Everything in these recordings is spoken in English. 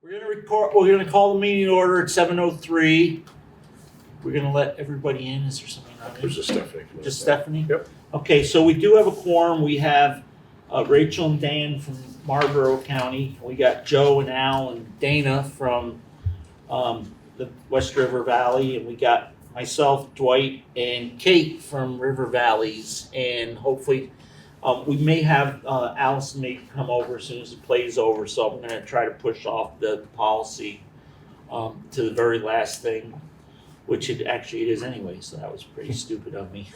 We're gonna record. We're gonna call the meeting order at 7:03. We're gonna let everybody in. Is there something on There's just Stephanie. Just Stephanie? Yep. Okay, so we do have a quorum. We have Rachel and Dan from Marlboro County. We got Joe and Al and Dana from the West River Valley, and we got myself, Dwight, and Kate from River Valleys, and hopefully we may have Allison may come over as soon as it plays over, so I'm going to try to push off the policy to the very last thing, which it is anyway, so that was pretty stupid of me.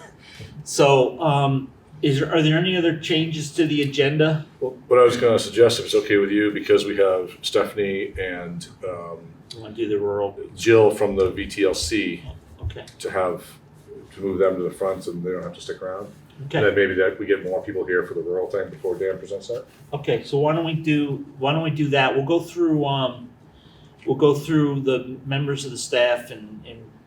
So are there any other changes to the agenda? Well, what I was going to suggest, if it's okay with you, because we have Stephanie and You want to do the rural? Jill from the VTLC Okay. to move them to the front and they don't have to stick around. Okay. And then maybe that we get more people here for the rural thing before Dan presents that. Okay, so why don't we do that? We'll go through the members of the staff and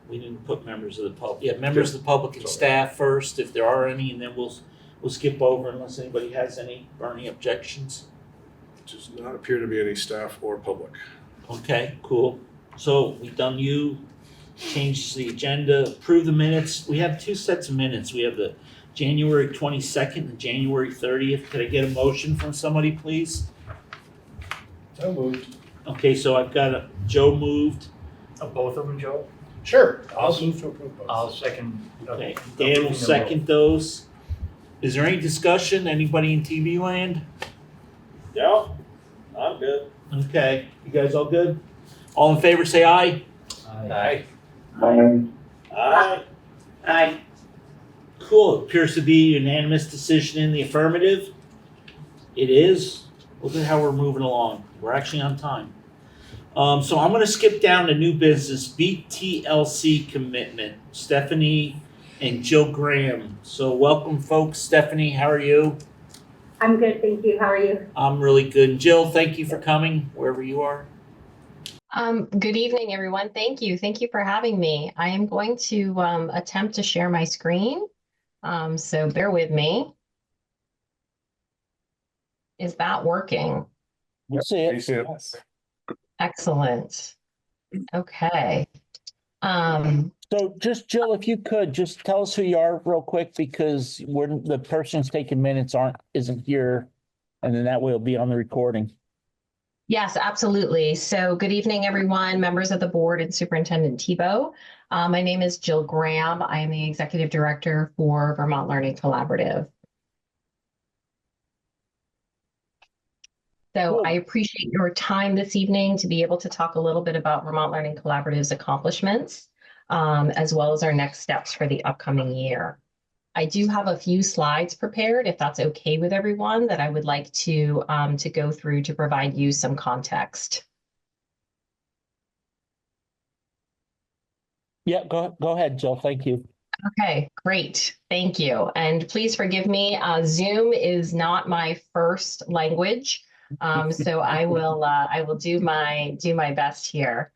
we didn't put members of the public. Yeah, members of the public and staff first, if there are any, and then we'll skip over unless anybody has any burning objections. Does not appear to be any staff or public. Okay, cool. So we've done changed the agenda, approve the minutes. We have two sets of minutes. We have the January 22nd and January 30th. Could I get a motion from somebody, please? So moved. Okay, so I've got Joe moved. Both of them, Joe? Sure. I'll move to approve both. I'll second. Okay, Dan will second those. Is there any discussion? Anybody in TV land? Yeah, I'm good. Okay, you guys all good? All in favor, say aye. Aye. Aye. Aye. Cool, it appears to be a unanimous decision in the affirmative. It is. Look at how we're moving along. We're actually on time. So I'm gonna skip down to new business, VTLC Commitment, Stephanie and Jill Graham. So welcome folks. Stephanie, how are you? I'm good, thank you. How are you? I'm really good. Jill, thank you for coming, wherever you are. Good evening, everyone. Thank you. Thank you for having me. I am going to attempt to share my screen. So bear with me. Is that working? We'll see it. Yes. Excellent. Okay. So just Jill, if you could just tell us who you are real quick, because the person who's taking minutes isn't here, and then that way it'll be on the recording. Yes, absolutely. So good evening, everyone, members of the board and Superintendent Tebow. My name is Jill Graham. I am the Executive Director for Vermont Learning Collaborative. So Cool. I appreciate your time this evening to be able to talk a little bit about Vermont Learning Collaborative's accomplishments, as well as our next steps for the upcoming year. I do have a few slides prepared, if that's okay with everyone, that I would like to go through to provide you some context. Yeah, go ahead, Jill. Thank you. Okay, great. Thank you. And please forgive me, Zoom is not my first language. So I will do my best here.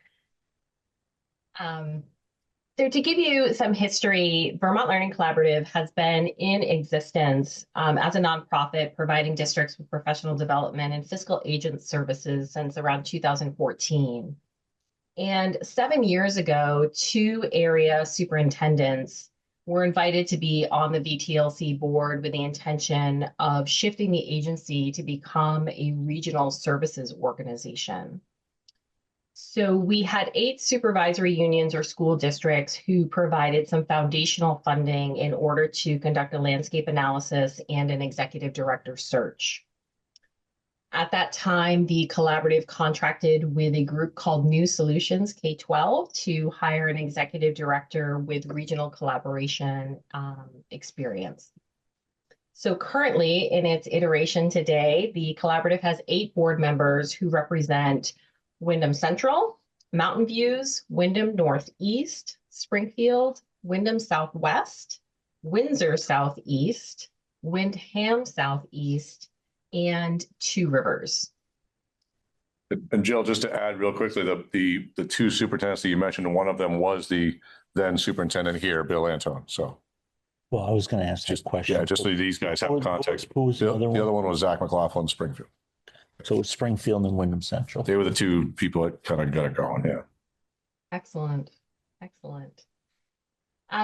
So to give you some history, Vermont Learning Collaborative has been in existence as a nonprofit providing districts with professional development and fiscal agent services since around 2014. And 7 years ago, 2 area superintendents were invited to be on the VTLC board with the intention of shifting the agency to become a regional services organization. So we had 8 supervisory unions or school districts who provided some foundational funding in order to conduct a landscape analysis and an executive director search. At that time, the collaborative contracted with a group called New Solutions K-12 to hire an executive director with regional collaboration experience. So currently, in its iteration today, the collaborative has 8 board members who represent Windham Central, Mountain Views, Windham Northeast, Springfield, Windham Southwest, Windsor Southeast, Windham Southeast, and 2 Rivers. And Jill, just to add real quickly, the 2 superintendents that you mentioned, one of them was the then superintendent here, Bill Antone. So, Well, I was going to ask that question. yeah, just so these guys have context. Who was the other one? The other one was Zach McLaughlin, Springfield. So it's Springfield and Windham Central. They were the two people that kind of got it going, yeah. Excellent. Excellent.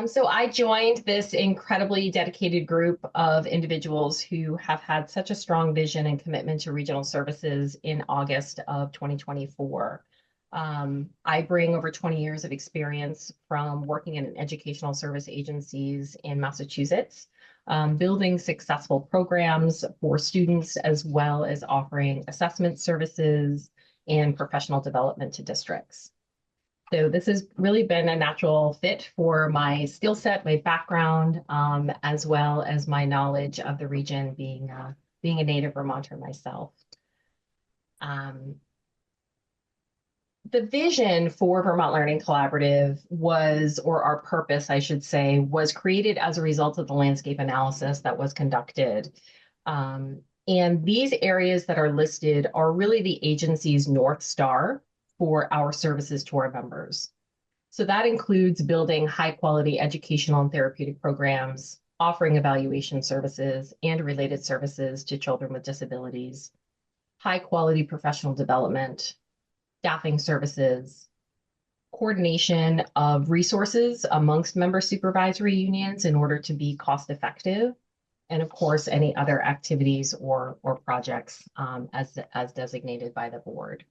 So I joined this incredibly dedicated group of individuals who have had such a strong vision and commitment to regional services in August of 2024. I bring over 20 years of experience from working in educational service agencies in Massachusetts, building successful programs for students, as well as offering assessment services and professional development to districts. So this has really been a natural fit for my skill set, my background, as well as my knowledge of the region, being a native Vermonter myself. The vision for Vermont Learning Collaborative was, or our purpose, I should say, was created as a result of the landscape analysis that was conducted. And these areas that are listed are really the agency's North Star for our services to our members. So that includes building high quality educational and therapeutic programs, offering evaluation services and related services to children with disabilities, high quality professional development, staffing services, coordination of resources amongst member supervisory unions in order to be cost effective, and of course, any other activities or projects as designated by the board.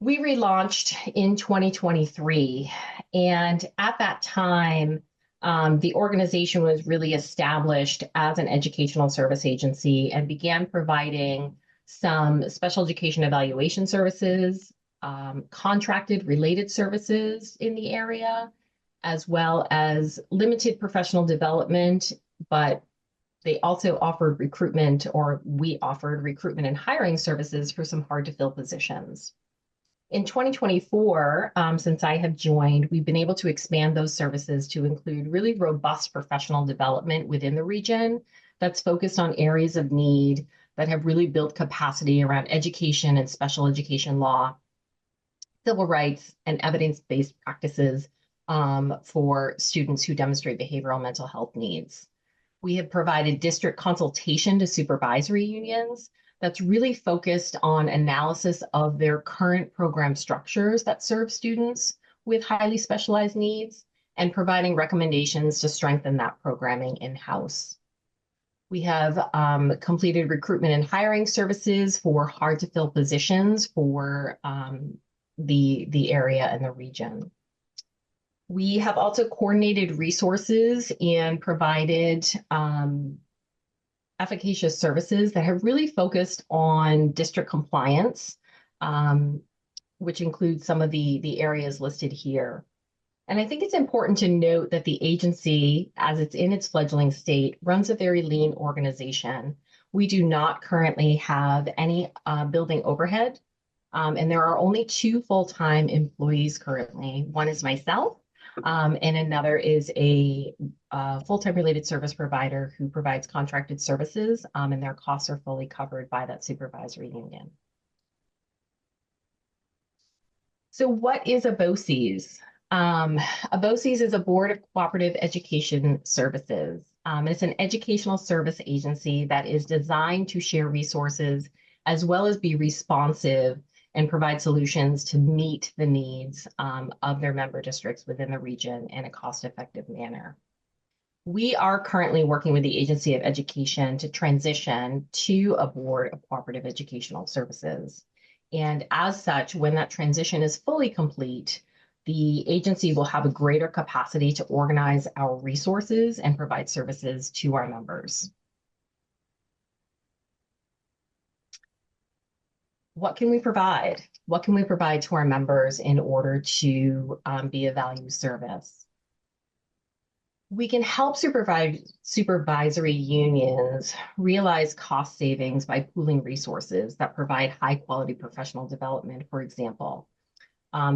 We relaunched in 2023, and at that time, the organization was really established as an educational service agency and began providing some special education evaluation services, contracted related services in the area, as well as limited professional development, but they also offered recruitment, or we offered recruitment and hiring services for some hard to fill positions. In 2024, since I have joined, we've been able to expand those services to include really robust professional development within the region that's focused on areas of need that have really built capacity around education and special education law, civil rights, and evidence-based practices for students who demonstrate behavioral mental health needs. We have provided district consultation to supervisory unions that's really focused on analysis of their current program structures that serve students with highly specialized needs and providing recommendations to strengthen that programming in-house. We have completed recruitment and hiring services for hard to fill positions for the area and the region. We have also coordinated resources and provided efficacious services that have really focused on district compliance, which includes some of the areas listed here. And I think it's important to note that the agency, as it's in its fledgling state, runs a very lean organization. We do not currently have any building overhead, and there are only 2 full-time employees currently. One is myself, and another is a full-time related service provider who provides contracted services, and their costs are fully covered by that supervisory union. So what is a BOCES? A BOCES is a Board of Cooperative Education Services. It's an educational service agency that is designed to share resources as well as be responsive and provide solutions to meet the needs of their member districts within the region in a cost-effective manner. We are currently working with the Agency of Education to transition to a Board of Cooperative Educational Services. And as such, when that transition is fully complete, the agency will have a greater capacity to organize our resources and provide services to our members. What can we provide? What can we provide to our members in order to be a value service? We can help supervisory unions realize cost savings by pooling resources that provide high quality professional development, for example.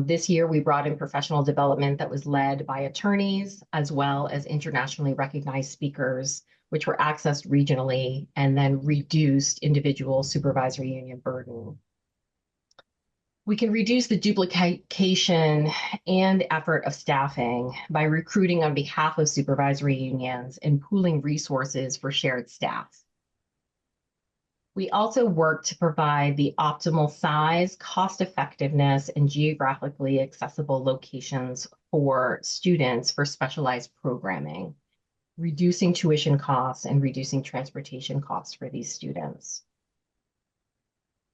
This year, we brought in professional development that was led by attorneys, as well as internationally recognized speakers, which were accessed regionally and then reduced individual supervisory union burden. We can reduce the duplication and effort of staffing by recruiting on behalf of supervisory unions and pooling resources for shared staff. We also work to provide the optimal size, cost effectiveness, and geographically accessible locations for students for specialized programming, reducing tuition costs and reducing transportation costs for these students.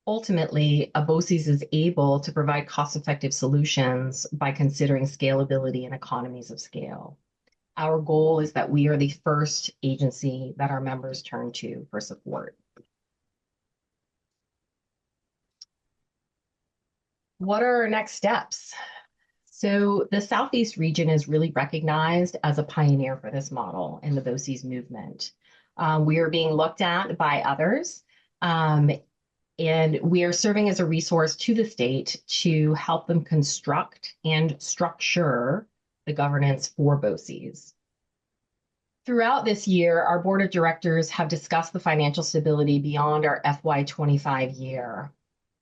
Ultimately, BOCES is able to provide cost-effective solutions by considering scalability and economies of scale. Our goal is that we are the first agency that our members turn to for support. What are our next steps? So the Southeast region is really recognized as a pioneer for this model in the BOCES movement. We are being looked at by others, and we are serving as a resource to the state to help them construct and structure the governance for BOCES. Throughout this year, our board of directors have discussed the financial stability beyond our FY25 year.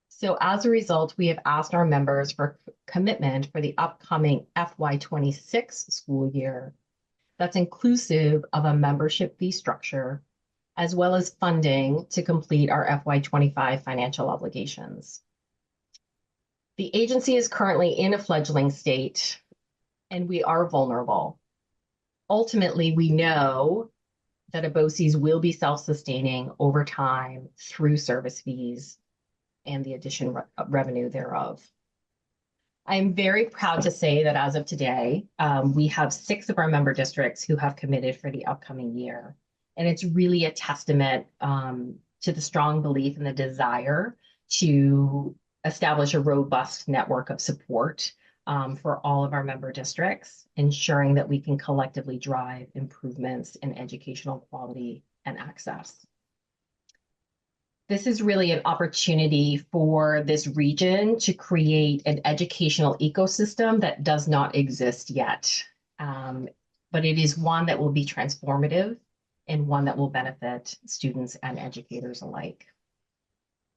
So as a result, we have asked our members for commitment for the upcoming FY26 school year. That's inclusive of a membership fee structure, as well as funding to complete our FY25 financial obligations. The agency is currently in a fledgling state, and we are vulnerable. Ultimately, we know that BOCES will be self-sustaining over time through service fees and the addition revenue thereof. I am very proud to say that as of today, we have 6 of our member districts who have committed for the upcoming year. And it's really a testament to the strong belief and the desire to establish a robust network of support for all of our member districts, ensuring that we can collectively drive improvements in educational quality and access. This is really an opportunity for this region to create an educational ecosystem that does not exist yet, but it is one that will be transformative and one that will benefit students and educators alike.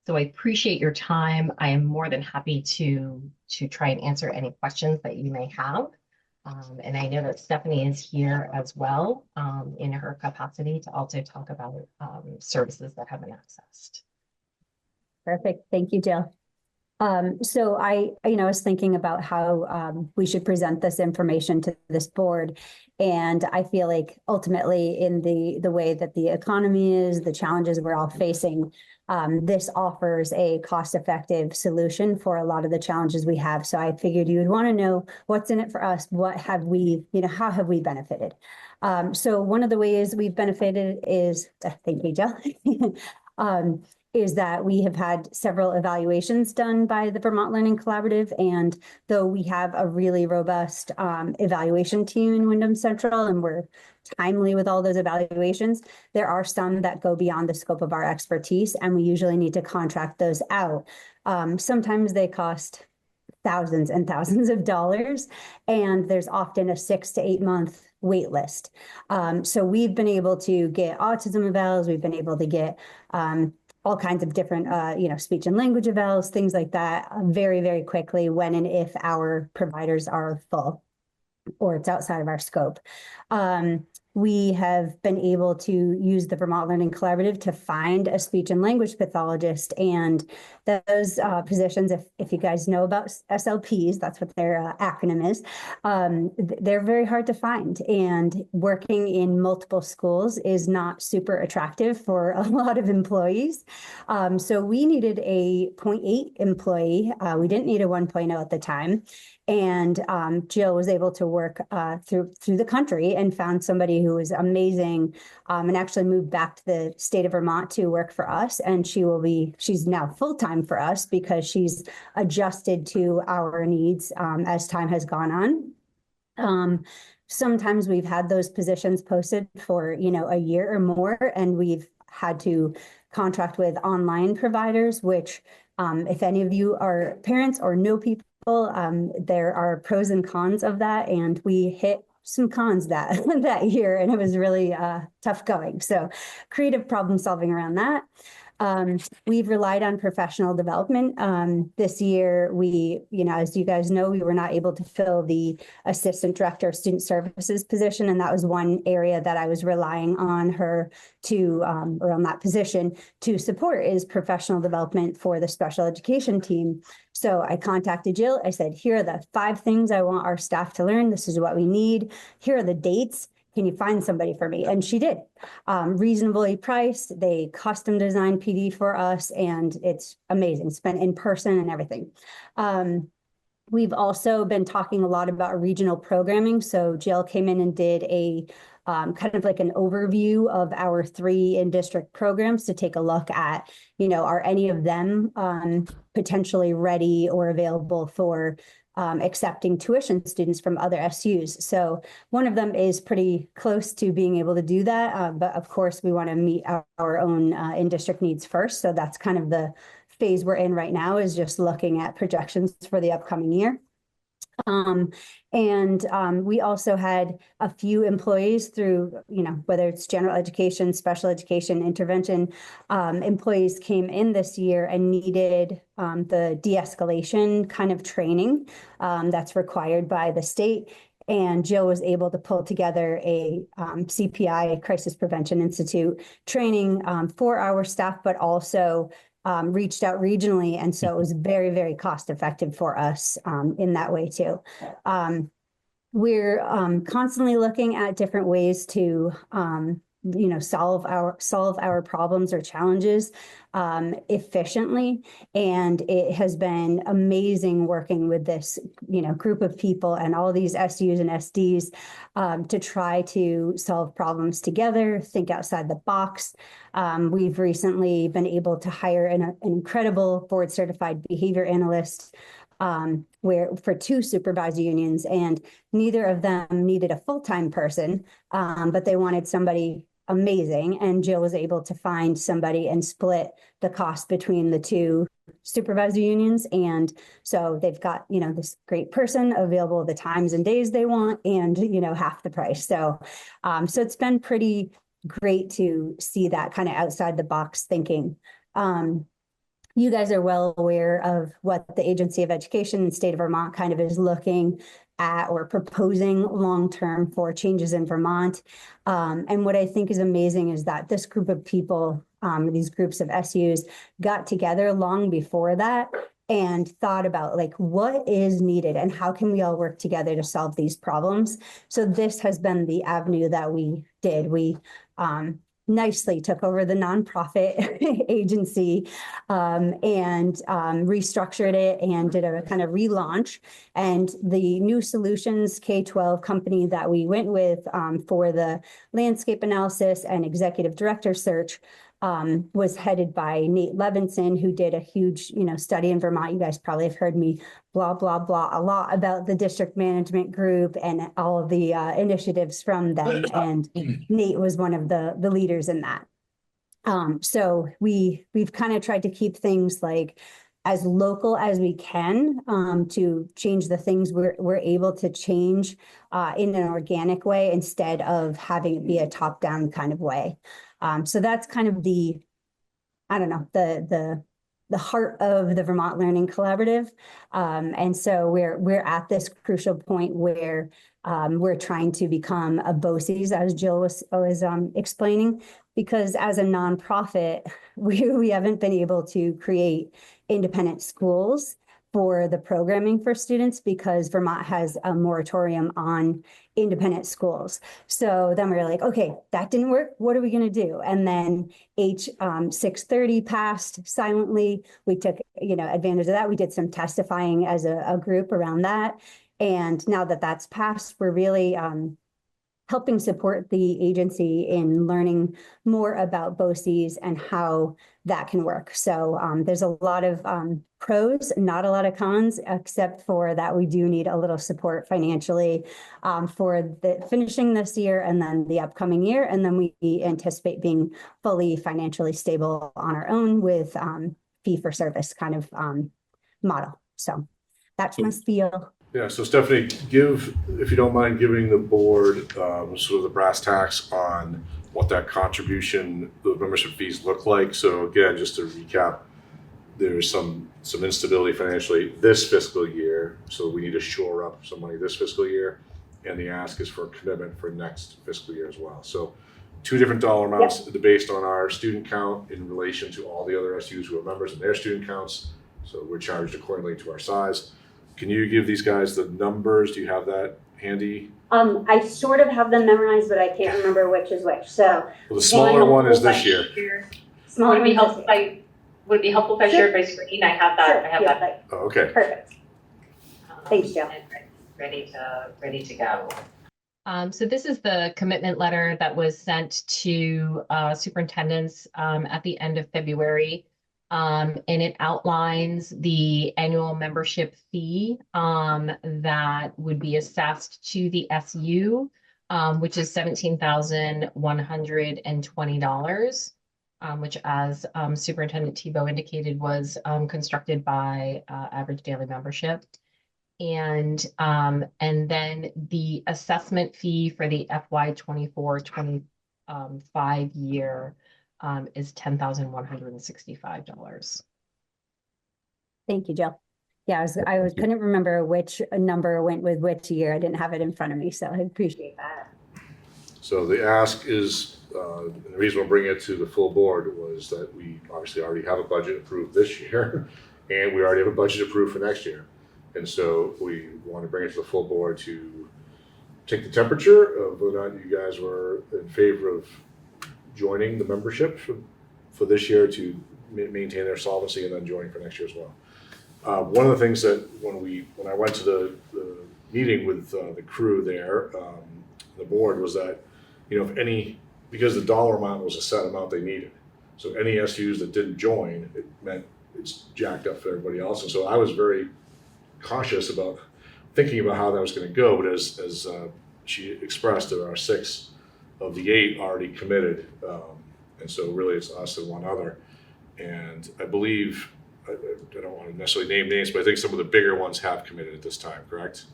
So I appreciate your time. I am more than happy to try and answer any questions that you may have. And I know that Stephanie is here as well in her capacity to also talk about services that have been accessed. Perfect. Thank you, Jill. So I was thinking about how we should present this information to this board. And I feel like ultimately in the way that the economy is, the challenges we're all facing, this offers a cost-effective solution for a lot of the challenges we have. So I figured you would want to know what's in it for us. What have we, how have we benefited? So one of the ways we've benefited is, thank you, Jill, is that we have had several evaluations done by the Vermont Learning Collaborative. And though we have a really robust evaluation team in Windham Central, and we're timely with all those evaluations, there are some that go beyond the scope of our expertise, and we usually need to contract those out. Sometimes they cost thousands and thousands of dollars, and there's often a 6 to 8 month wait list. So we've been able to get autism evals, we've been able to get all kinds of different, speech and language evals, things like that, very, very quickly when and if our providers are full or it's outside of our scope. We have been able to use the Vermont Learning Collaborative to find a speech and language pathologist, and those positions, if you guys know about SLPs, that's what their acronym is, they're very hard to find, and working in multiple schools is not super attractive for a lot of employees. So we needed a 0.8 employee. We didn't need a 1.0 at the time. And Jill was able to work through the country and found somebody who was amazing, and actually moved back to the state of Vermont to work for us. And she's now full-time for us because she's adjusted to our needs as time has gone on. Sometimes we've had those positions posted for, a year or more, and we've had to contract with online providers, which if any of you are parents or know people, there are pros and cons of that, and we hit some cons that year, and it was really tough going. So creative problem solving around that. We've relied on professional development. This year, as you guys know, we were not able to fill the Assistant Director of Student Services position, and that was one area that I was relying on her to, or on that position to support, is professional development for the special education team. So I contacted Jill. I said, here are the 5 things I want our staff to learn. This is what we need. Here are the dates. Can you find somebody for me? And she did. Reasonably priced. They custom designed PD for us, and it's amazing. It's been in person and everything. We've also been talking a lot about regional programming. So Jill came in and did a kind of like an overview of our 3 in-district programs to take a look at, are any of them potentially ready or available for accepting tuition students from other SUs. So one of them is pretty close to being able to do that. But of course, we want to meet our own in-district needs first. So that's kind of the phase we're in right now, is just looking at projections for the upcoming year. We also had a few employees through, whether it's general education, special education, intervention, employees came in this year and needed the de-escalation kind of training that's required by the state. And Jill was able to pull together a CPI, Crisis Prevention Institute, training for our staff, but also reached out regionally. And so it was very, very cost effective for us in that way too. We're constantly looking at different ways to solve our problems or challenges efficiently. And it has been amazing working with this, group of people and all these SUs and SDs to try to solve problems together, think outside the box. We've recently been able to hire an incredible board certified behavior analyst for 2 supervisory unions, and neither of them needed a full-time person, but they wanted somebody amazing. And Jill was able to find somebody and split the cost between the 2 supervisory unions. And so they've got, this great person available the times and days they want, and, half the price. So, so it's been pretty great to see that kind of outside the box thinking. You guys are well aware of what the Agency of Education in the state of Vermont kind of is looking at or proposing long-term for changes in Vermont. And what I think is amazing is that this group of people, these groups of SUs, got together long before that and thought about what is needed and how can we all work together to solve these problems. So this has been the avenue that we did. We nicely took over the nonprofit agency and restructured it and did a kind of relaunch. And the New Solutions K-12 company that we went with for the landscape analysis and executive director search was headed by Nate Levinson, who did a huge, study in Vermont. You guys probably have heard me blah, blah, blah a lot about the district management group and all of the initiatives from them. And Nate was one of the leaders in that. So we've kind of tried to keep things as local as we can to change the things we're able to change in an organic way instead of having it be a top-down kind of way. So that's kind of the heart of the Vermont Learning Collaborative. And so we're at this crucial point where we're trying to become a BOCES, as Jill was explaining, because as a nonprofit, we haven't been able to create independent schools for the programming for students because Vermont has a moratorium on independent schools. So then we were like, okay, that didn't work. What are we going to do? And then H 630 passed silently. We took advantage of that. We did some testifying as a group around that. And now that that's passed, we're really helping support the agency in learning more about BOCES and how that can work. So there's a lot of pros, not a lot of cons, except for that we do need a little support financially for the finishing this year and then the upcoming year. And then we anticipate being fully financially stable on our own with fee for service kind of model. So that's my spiel. Yeah, so Stephanie, if you don't mind giving the board sort of the brass tacks on what that contribution, the membership fees look like. So again, just to recap, there's some instability financially this fiscal year, so we need to shore up some money this fiscal year, and the ask is for a commitment for next fiscal year as well. So 2 different dollar amounts based on our student count in relation to all the other SUs who are members and their student counts. So we're charged accordingly to our size. Can you give these guys the numbers? Do you have that handy? I sort of have them memorized, but I can't remember which is which, so. Well, the smaller one is this year. Small Would it be one helpful is- if would it be helpful if I shared my screen? I have that, Sure, I have yeah, that. Oh, okay. Perfect. Thanks, Jill. Ready to go. So this is the commitment letter that was sent to superintendents at the end of February. And it outlines the annual membership fee that would be assessed to the SU, which is $17,120. Which, as Superintendent Tebow indicated, was constructed by average daily membership. And then the assessment fee for the FY 24-25 year is $10,165. Thank you, Jill. Yeah, I couldn't remember which number went with which year. I didn't have it in front of me, so I appreciate that. So the ask is, the reason we're bringing it to the full board was that we obviously already have a budget approved this year, and we already have a budget approved for next year. And so we want to bring it to the full board to take the temperature of whether or not you guys were in favor of joining the membership for this year to maintain their solvency and then joining for next year as well. One of the things that when I went to the meeting with the crew there, the board, was that, because the dollar amount was a set amount they needed. So any SUs that didn't join, it meant it's jacked up for everybody else. And so I was very cautious about thinking about how that was going to go. But as she expressed, there are 6 of the 8 already committed. And so really it's us and one other. And I believe, I don't want to necessarily name names, but I think some of the bigger ones have committed at this time, correct?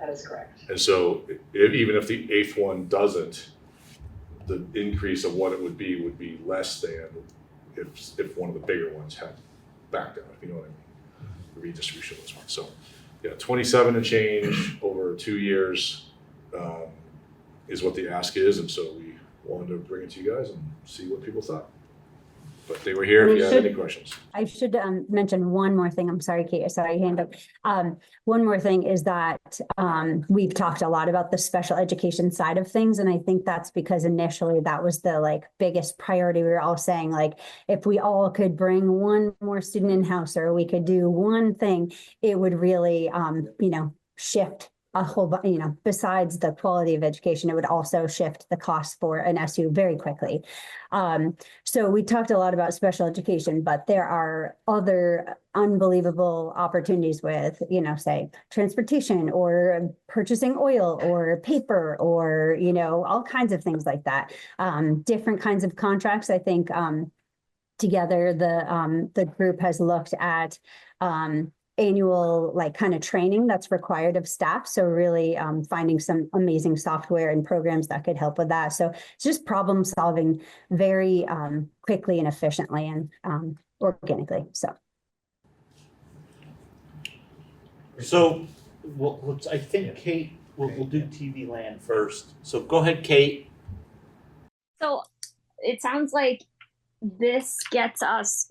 That is correct. And so even if the 8th one doesn't, the increase of what it would be less than if one of the bigger ones had backed out, if you know what I mean, the redistribution of this one. So yeah, 27 and change over 2 years is what the ask is. And so we wanted to bring it to you guys and see what people thought. But they were here if you had any questions. I should mention one more thing. I'm sorry, Kate, I saw your hand up. One more thing is that we've talked a lot about the special education side of things. And I think that's because initially that was the biggest priority. We were all saying, if we all could bring one more student in-house, or we could do one thing, it would really, shift a whole, besides the quality of education, it would also shift the cost for an SU very quickly. So we talked a lot about special education, but there are other unbelievable opportunities with, say, transportation or purchasing oil or paper or, all kinds of things like that. Different kinds of contracts. I think together the group has looked at annual kind of training that's required of staff. So really finding some amazing software and programs that could help with that. So it's just problem solving very quickly and efficiently and organically. So, I think Kate, we'll do TV land first. So go ahead, Kate. So it sounds like this gets us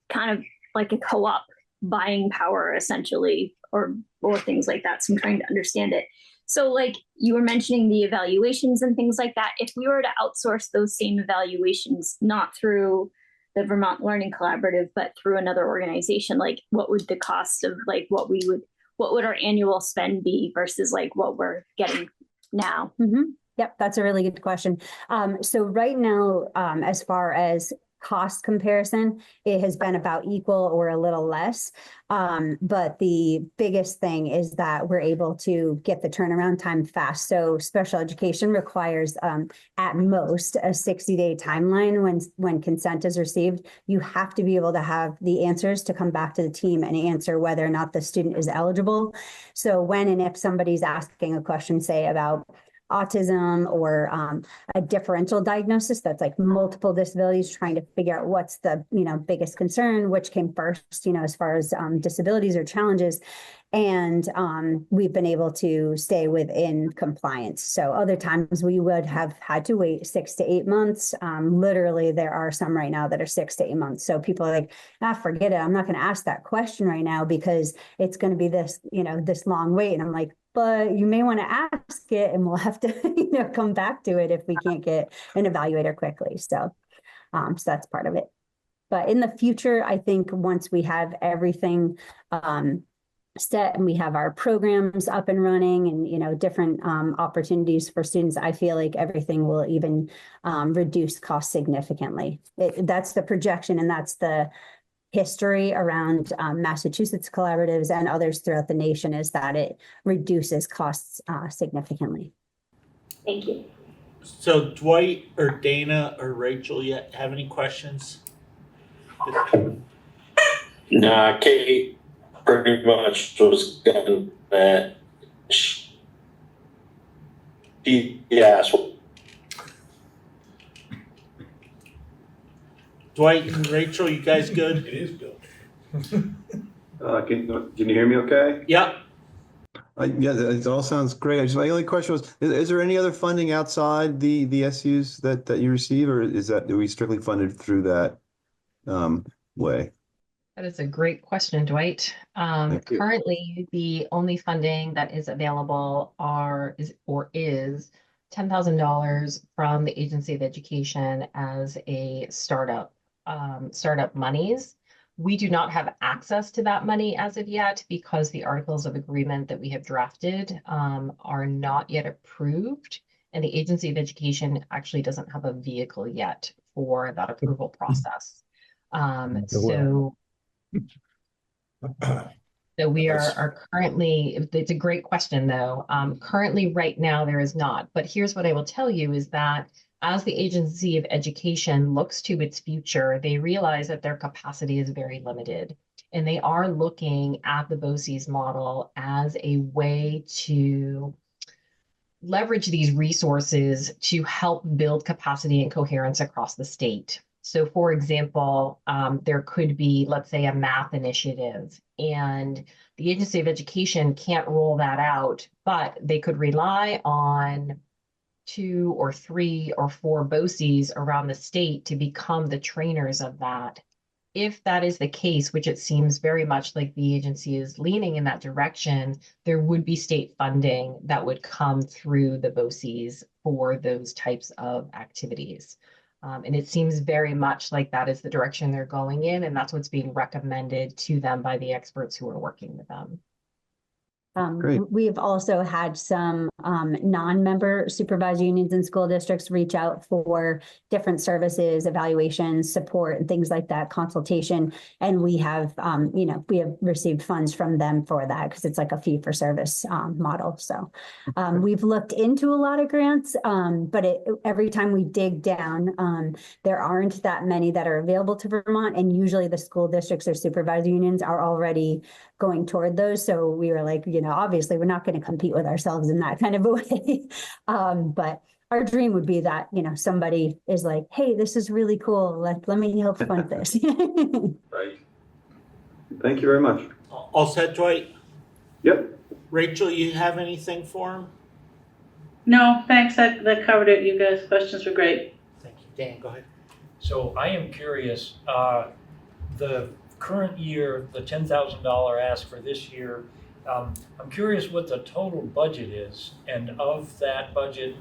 kind of like a co-op buying power, essentially, or things like that. So I'm trying to understand it. So you were mentioning the evaluations and things like that. If we were to outsource those same evaluations, not through the Vermont Learning Collaborative, but through another organization, what would the cost of what would our annual spend be versus what we're getting now? Mm-hmm. Yep, that's a really good question. So right now, as far as cost comparison, it has been about equal or a little less. But the biggest thing is that we're able to get the turnaround time fast. So special education requires at most a 60-day timeline when consent is received. You have to be able to have the answers to come back to the team and answer whether or not the student is eligible. So when and if somebody's asking a question, say about autism or a differential diagnosis that's like multiple disabilities, trying to figure out what's the, biggest concern, which came first, as far as disabilities or challenges. And we've been able to stay within compliance. So other times we would have had to wait 6 to 8 months. Literally, there are some right now that are 6 to 8 months. So people are like, forget it. I'm not going to ask that question right now because it's going to be this, this long wait. And I'm like, but you may want to ask it and we'll have to, come back to it if we can't get an evaluator quickly. So that's part of it. But in the future, I think once we have everything set and we have our programs up and running and different opportunities for students, I feel like everything will even reduce costs significantly. That's the projection, and that's the history around Massachusetts collaboratives and others throughout the nation, is that it reduces costs significantly. Thank you. So Dwight or Dana or Rachel, you have any questions? Nah, Kate pretty much was getting that. Yeah. Dwight and Rachel, you guys good? It is Bill. Can you hear me okay? Yep. Yeah, it all sounds great. My only question was, is there any other funding outside the SUs that you receive, or are we strictly funded through that way? That is a great question, Dwight. Thank you. Currently, the only funding that is available is $10,000 from the Agency of Education as a startup monies. We do not have access to that money as of yet because the articles of agreement that we have drafted are not yet approved, and the Agency of Education actually doesn't have a vehicle yet for that approval process. So we are currently, it's a great question though. Currently right now there is not, but here's what I will tell you is that as the Agency of Education looks to its future, they realize that their capacity is very limited, and they are looking at the BOCES model as a way to leverage these resources to help build capacity and coherence across the state. So for example, there could be, let's say, a math initiative, and the Agency of Education can't roll that out, but they could rely on 2 or 3 or 4 BOCES around the state to become the trainers of that. If that is the case, which it seems very much like the agency is leaning in that direction, there would be state funding that would come through the BOCES for those types of activities. And it seems very much like that is the direction they're going in, and that's what's being recommended to them by the experts who are working with them. We've also had some non-member supervised unions and school districts reach out for different services, evaluations, support, and things like that, consultation. And we have, we have received funds from them for that because it's like a fee for service model. So we've looked into a lot of grants, but every time we dig down, there aren't that many that are available to Vermont. And usually the school districts or supervised unions are already going toward those. So we were like, obviously we're not going to compete with ourselves in that kind of a way. But our dream would be that, somebody is like, hey, this is really cool. Let me help fund this. Right. Thank you very much. All set, Dwight? Yep. Rachel, you have anything for him? No, thanks. That covered it. You guys' questions were great. Thank you. Dan, go ahead. So I am curious, the current year, the $10,000 ask for this year, I'm curious what the total budget is, and of that budget,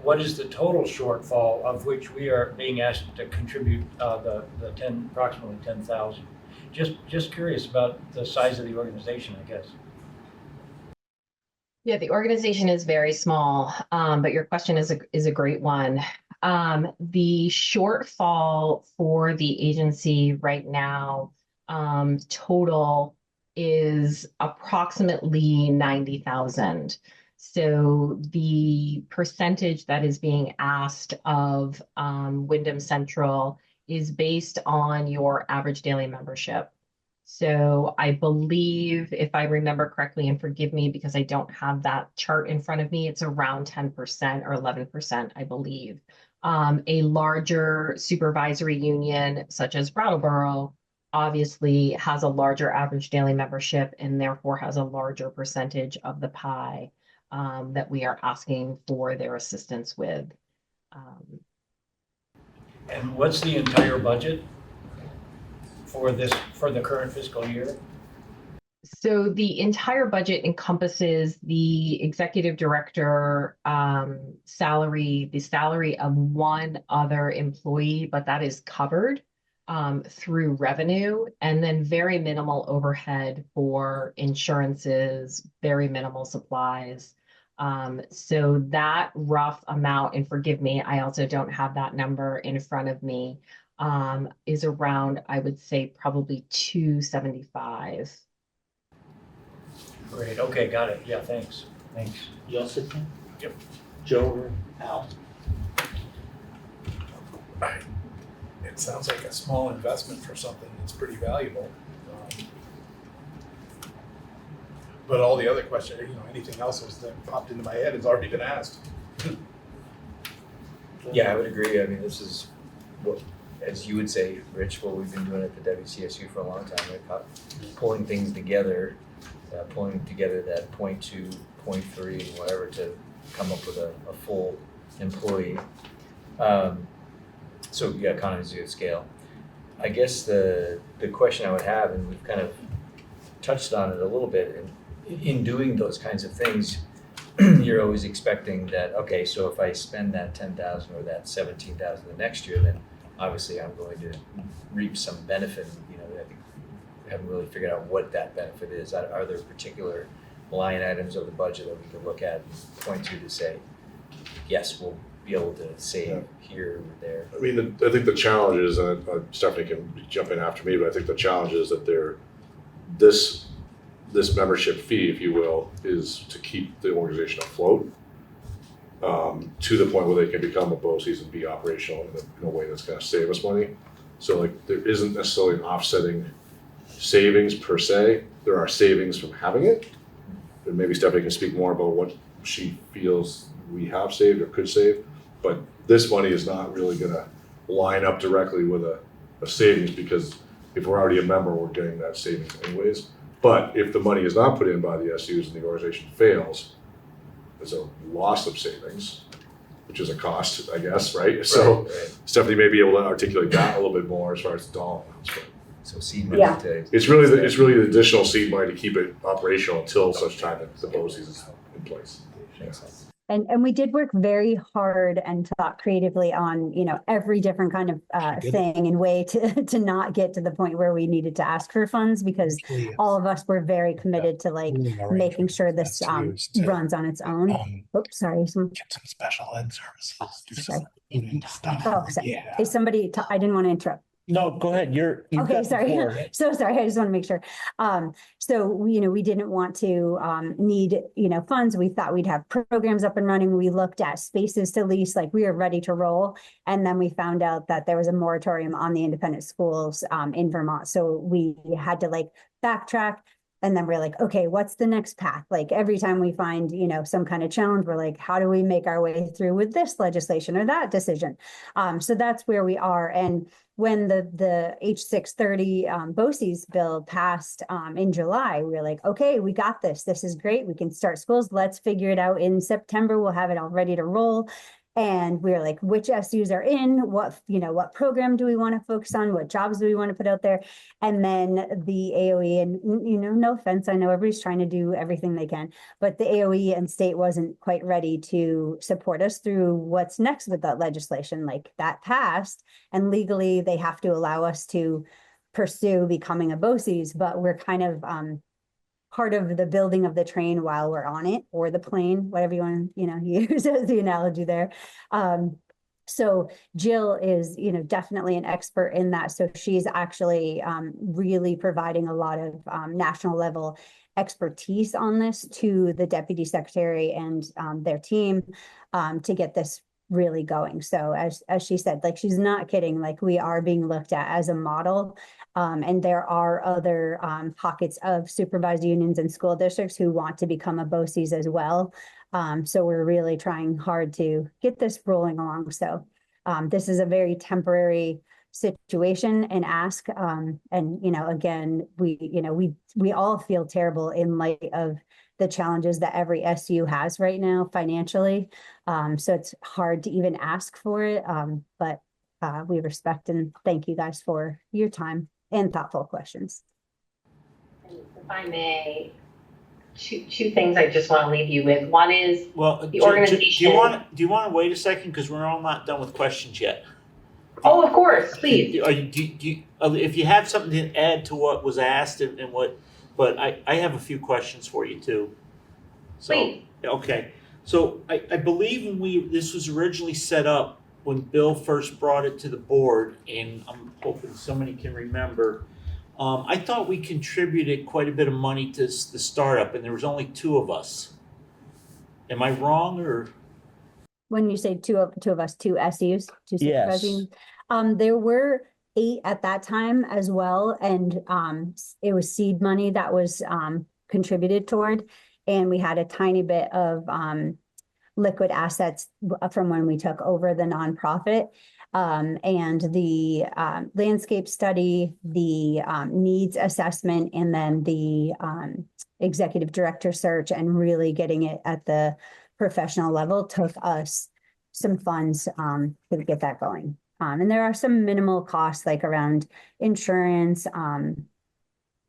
what is the total shortfall of which we are being asked to contribute approximately 10,000? Just curious about the size of the organization, I guess. Yeah, the organization is very small, but your question is a great one. The shortfall for the agency right now total is approximately 90,000. So the percentage that is being asked of Windham Central is based on your average daily membership. So I believe, if I remember correctly, and forgive me because I don't have that chart in front of me, it's around 10% or 11%, I believe. A larger supervisory union such as Brattleboro obviously has a larger average daily membership and therefore has a larger percentage of the pie that we are asking for their assistance with. And what's the entire budget for the current fiscal year? So the entire budget encompasses the executive director salary, the salary of one other employee, but that is covered through revenue, and then very minimal overhead for insurances, very minimal supplies. So that rough amount, and forgive me, I also don't have that number in front of me, is around, I would say, probably 275. Great, okay, got it. Yeah, thanks. You all sit down? Yep. Joe or Al? It sounds like a small investment for something that's pretty valuable. But all the other questions, anything else that popped into my head has already been asked. Yeah, I would agree. I mean, this is what, as you would say, Rich, what we've been doing at the WCSU for a long time, right? Pulling things together, that 0.2, 0.3, whatever, to come up with a full employee. So yeah, economies of scale. I guess the question I would have, and we've kind of touched on it a little bit, and in doing those kinds of things, you're always expecting that, okay, so if I spend that 10,000 or that 17,000 the next year, then obviously I'm going to reap some benefit. I think we haven't really figured out what that benefit is. Are there particular line items of the budget that we could look at and point to say, yes, we'll be able to save here or there? I mean, I think the challenge is, Stephanie can jump in after me, but I think the challenge is that this membership fee, if you will, is to keep the organization afloat to the point where they can become a BOCES and be operational in a way that's going to save us money. So like there isn't necessarily an offsetting savings per se. There are savings from having it. And maybe Stephanie can speak more about what she feels we have saved or could save. But this money is not really going to line up directly with a savings, because if we're already a member, we're getting that savings anyways. But if the money is not put in by the SUs and the organization fails, there's a loss of savings, which is a cost, I guess, right? So right. Stephanie may be able to articulate that a little bit more as far as the dollar amounts. So seed money It's really the additional seed money to keep it operational until such time that the BOCES is in place. Makes sense. And we did work very hard and thought creatively on, every different kind of thing and way to not get to the point where we needed to ask for funds, because all of us were very committed to making sure this runs on its own. Oops, sorry. Get some special ed services. Do Sorry. stuff. Oh, sorry. Is somebody, I didn't want to interrupt. No, go ahead. You've Okay, got the sorry. floor. So sorry. I just want to make sure. So we didn't want to need, funds. We thought we'd have programs up and running. We looked at spaces to lease, like we were ready to roll. And then we found out that there was a moratorium on the independent schools in Vermont. So we had to backtrack. And then we're like, okay, what's the next path? Like every time we find, some kind of challenge, we're like, how do we make our way through with this legislation or that decision? So that's where we are. And when the H630 BOCES bill passed in July, we were like, okay, we got this. This is great. We can start schools. Let's figure it out in September. We'll have it all ready to roll. And we were like, which SUs are in? What program do we want to focus on? What jobs do we want to put out there? And then the AOE, and no offense, I know everybody's trying to do everything they can, but the AOE and state wasn't quite ready to support us through what's next with that legislation. Like that passed, and legally they have to allow us to pursue becoming a BOCES, but we're kind of part of the building of the train while we're on it, or the plane, whatever you want to, use as the analogy there. So Jill is, definitely an expert in that. So she's actually really providing a lot of national level expertise on this to the deputy secretary and their team to get this really going. So as she said, like, she's not kidding, like, we are being looked at as a model. And there are other pockets of supervised unions and school districts who want to become a BOCES as well. So we're really trying hard to get this rolling along. So this is a very temporary situation and ask. And, again, we all feel terrible in light of the challenges that every SU has right now financially. So it's hard to even ask for it. But we respect and thank you guys for your time and thoughtful questions. If I may, two things I just want to leave you with. One is the Do organization. you want to wait a second, because we're all not done with questions yet? Oh, of course, please. If you have something to add to what was asked and what, but I have a few questions for you too. So, Please. Okay, so I believe when this was originally set up, when Bill first brought it to the board, and I'm hoping somebody can remember, I thought we contributed quite a bit of money to the startup, and there was only 2 of us. Am I wrong, or? When you say two of us, 2 SUs, 2 Yes. supervising, there were 8 at that time as well, and it was seed money that was contributed toward, and we had a tiny bit of liquid assets from when we took over the nonprofit, and the landscape study, the needs assessment, and then the executive director search, and really getting it at the professional level took us some funds to get that going. And there are some minimal costs, like around insurance and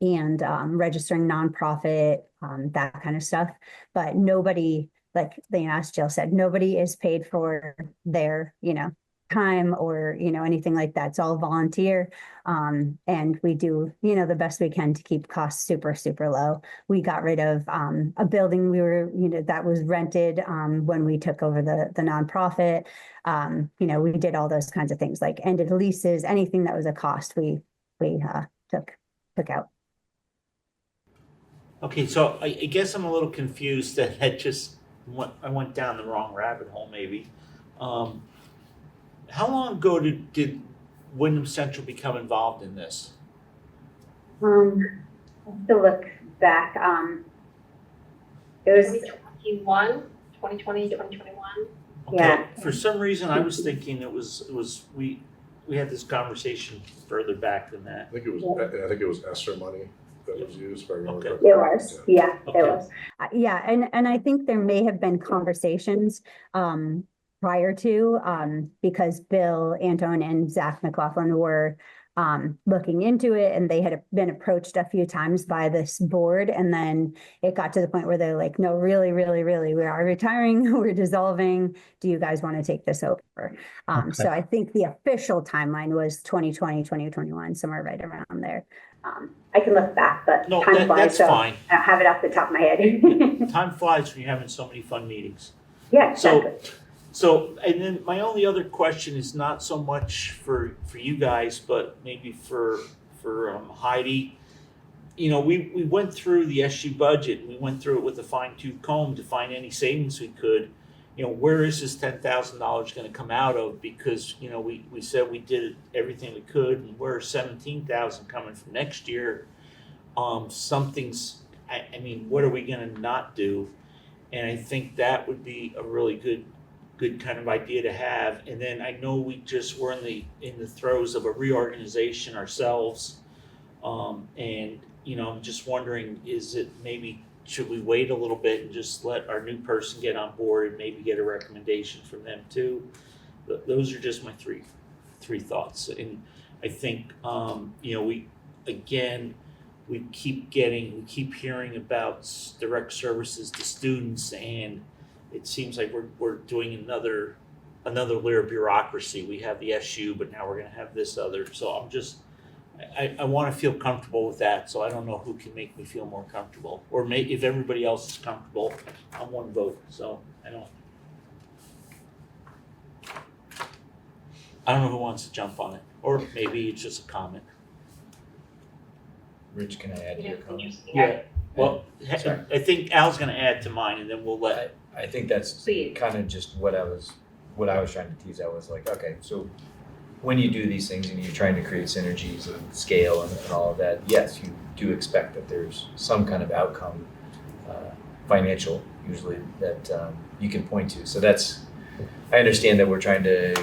registering nonprofit, that kind of stuff. But nobody, like as Jill said, nobody is paid for their, time or, anything like that. It's all volunteer. And we do, the best we can to keep costs super, super low. We got rid of a building that was rented when we took over the nonprofit. We did all those kinds of things, like ended leases, anything that was a cost we took out. Okay, so I guess I'm a little confused that I went down the wrong rabbit hole maybe. How long ago did Windham Central become involved in this? I have to look back. It was 2020, 2021. Okay. Yeah. For some reason, I was thinking it was we had this conversation further back than that. I think it was ESSER money that was used, if I remember Okay. correctly. It was, yeah, Okay. it was. Yeah, and I think there may have been conversations prior to, because Bill, Anton, and Zach McLaughlin were looking into it, and they had been approached a few times by this board, and then it got to the point where they're like, no, really, really, really, we are retiring, we're dissolving, do you guys want to take this over? So I think the official timeline was 2020, 2021, somewhere right around there. I can look back, but No, time flies, that's so fine. I don't have it off the top of my head. Time flies when you're having so many fun meetings. Yeah, exactly. So, and then my only other question is not so much for you guys, but maybe for Heidi. We went through the SU budget, and we went through it with a fine-tooth comb to find any savings we could. Where is this $10,000 going to come out of? Because, we said we did everything we could, and we're $17,000 coming from next year. Something's, what are we going to not do? And I think that would be a really good kind of idea to have. And then I know we just were in the throes of a reorganization ourselves. And, I'm just wondering, should we wait a little bit and just let our new person get on board and maybe get a recommendation from them too? Those are just my three thoughts. And I think, we keep hearing about direct services to students, and it seems like we're doing another layer of bureaucracy. We have the SU, but now we're going to have this other. So I want to feel comfortable with that. So I don't know who can make me feel more comfortable, or if everybody else is comfortable, I'm one vote. So I don't know who wants to jump on it, or maybe it's just a comment. Rich, can I add to your comment? Yeah. Well, Sorry. I think Al's going to add to mine, and then we'll let. I think that's Please. kind of just what I was what I was trying to tease out was like, okay, so when you do these things and you're trying to create synergies and scale and all of that, yes, you do expect that there's some kind of outcome, financial usually, that you can point to. So that's, I understand that we're trying to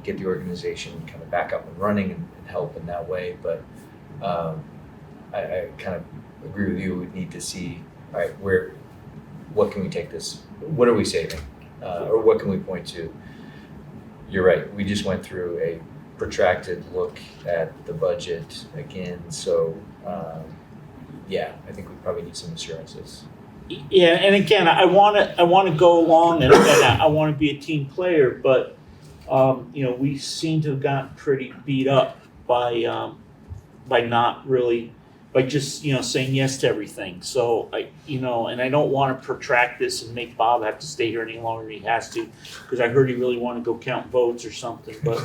get the organization kind of back up and running and help in that way, but I kind of agree with you. We need to see, all right, what can we take this, what are we saving, or what can we point to? You're right, we just went through a protracted look at the budget again, so yeah, I think we probably need some assurances. Yeah, and again, I want to go along, and again, I want to be a team player, but we seem to have gotten pretty beat up by just saying yes to everything. So and I don't want to protract this and make Bob have to stay here any longer than he has to, because I heard he really wanted to go count votes or something. But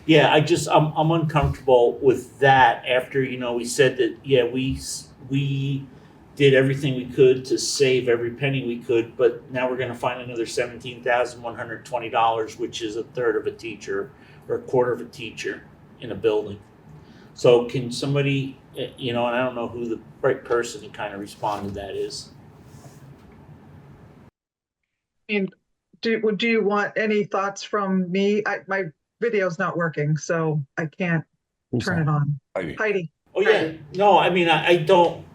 yeah, I'm uncomfortable with that. After we said that, yeah, we did everything we could to save every penny we could, but now we're going to find another $17,120, which is a third of a teacher or a quarter of a teacher in a building. So can somebody, and I don't know who the right person to kind of respond to that is. And do you want any thoughts from me? My video's not working, so I can't turn it on. Heidi. Oh yeah, no, I mean I don't.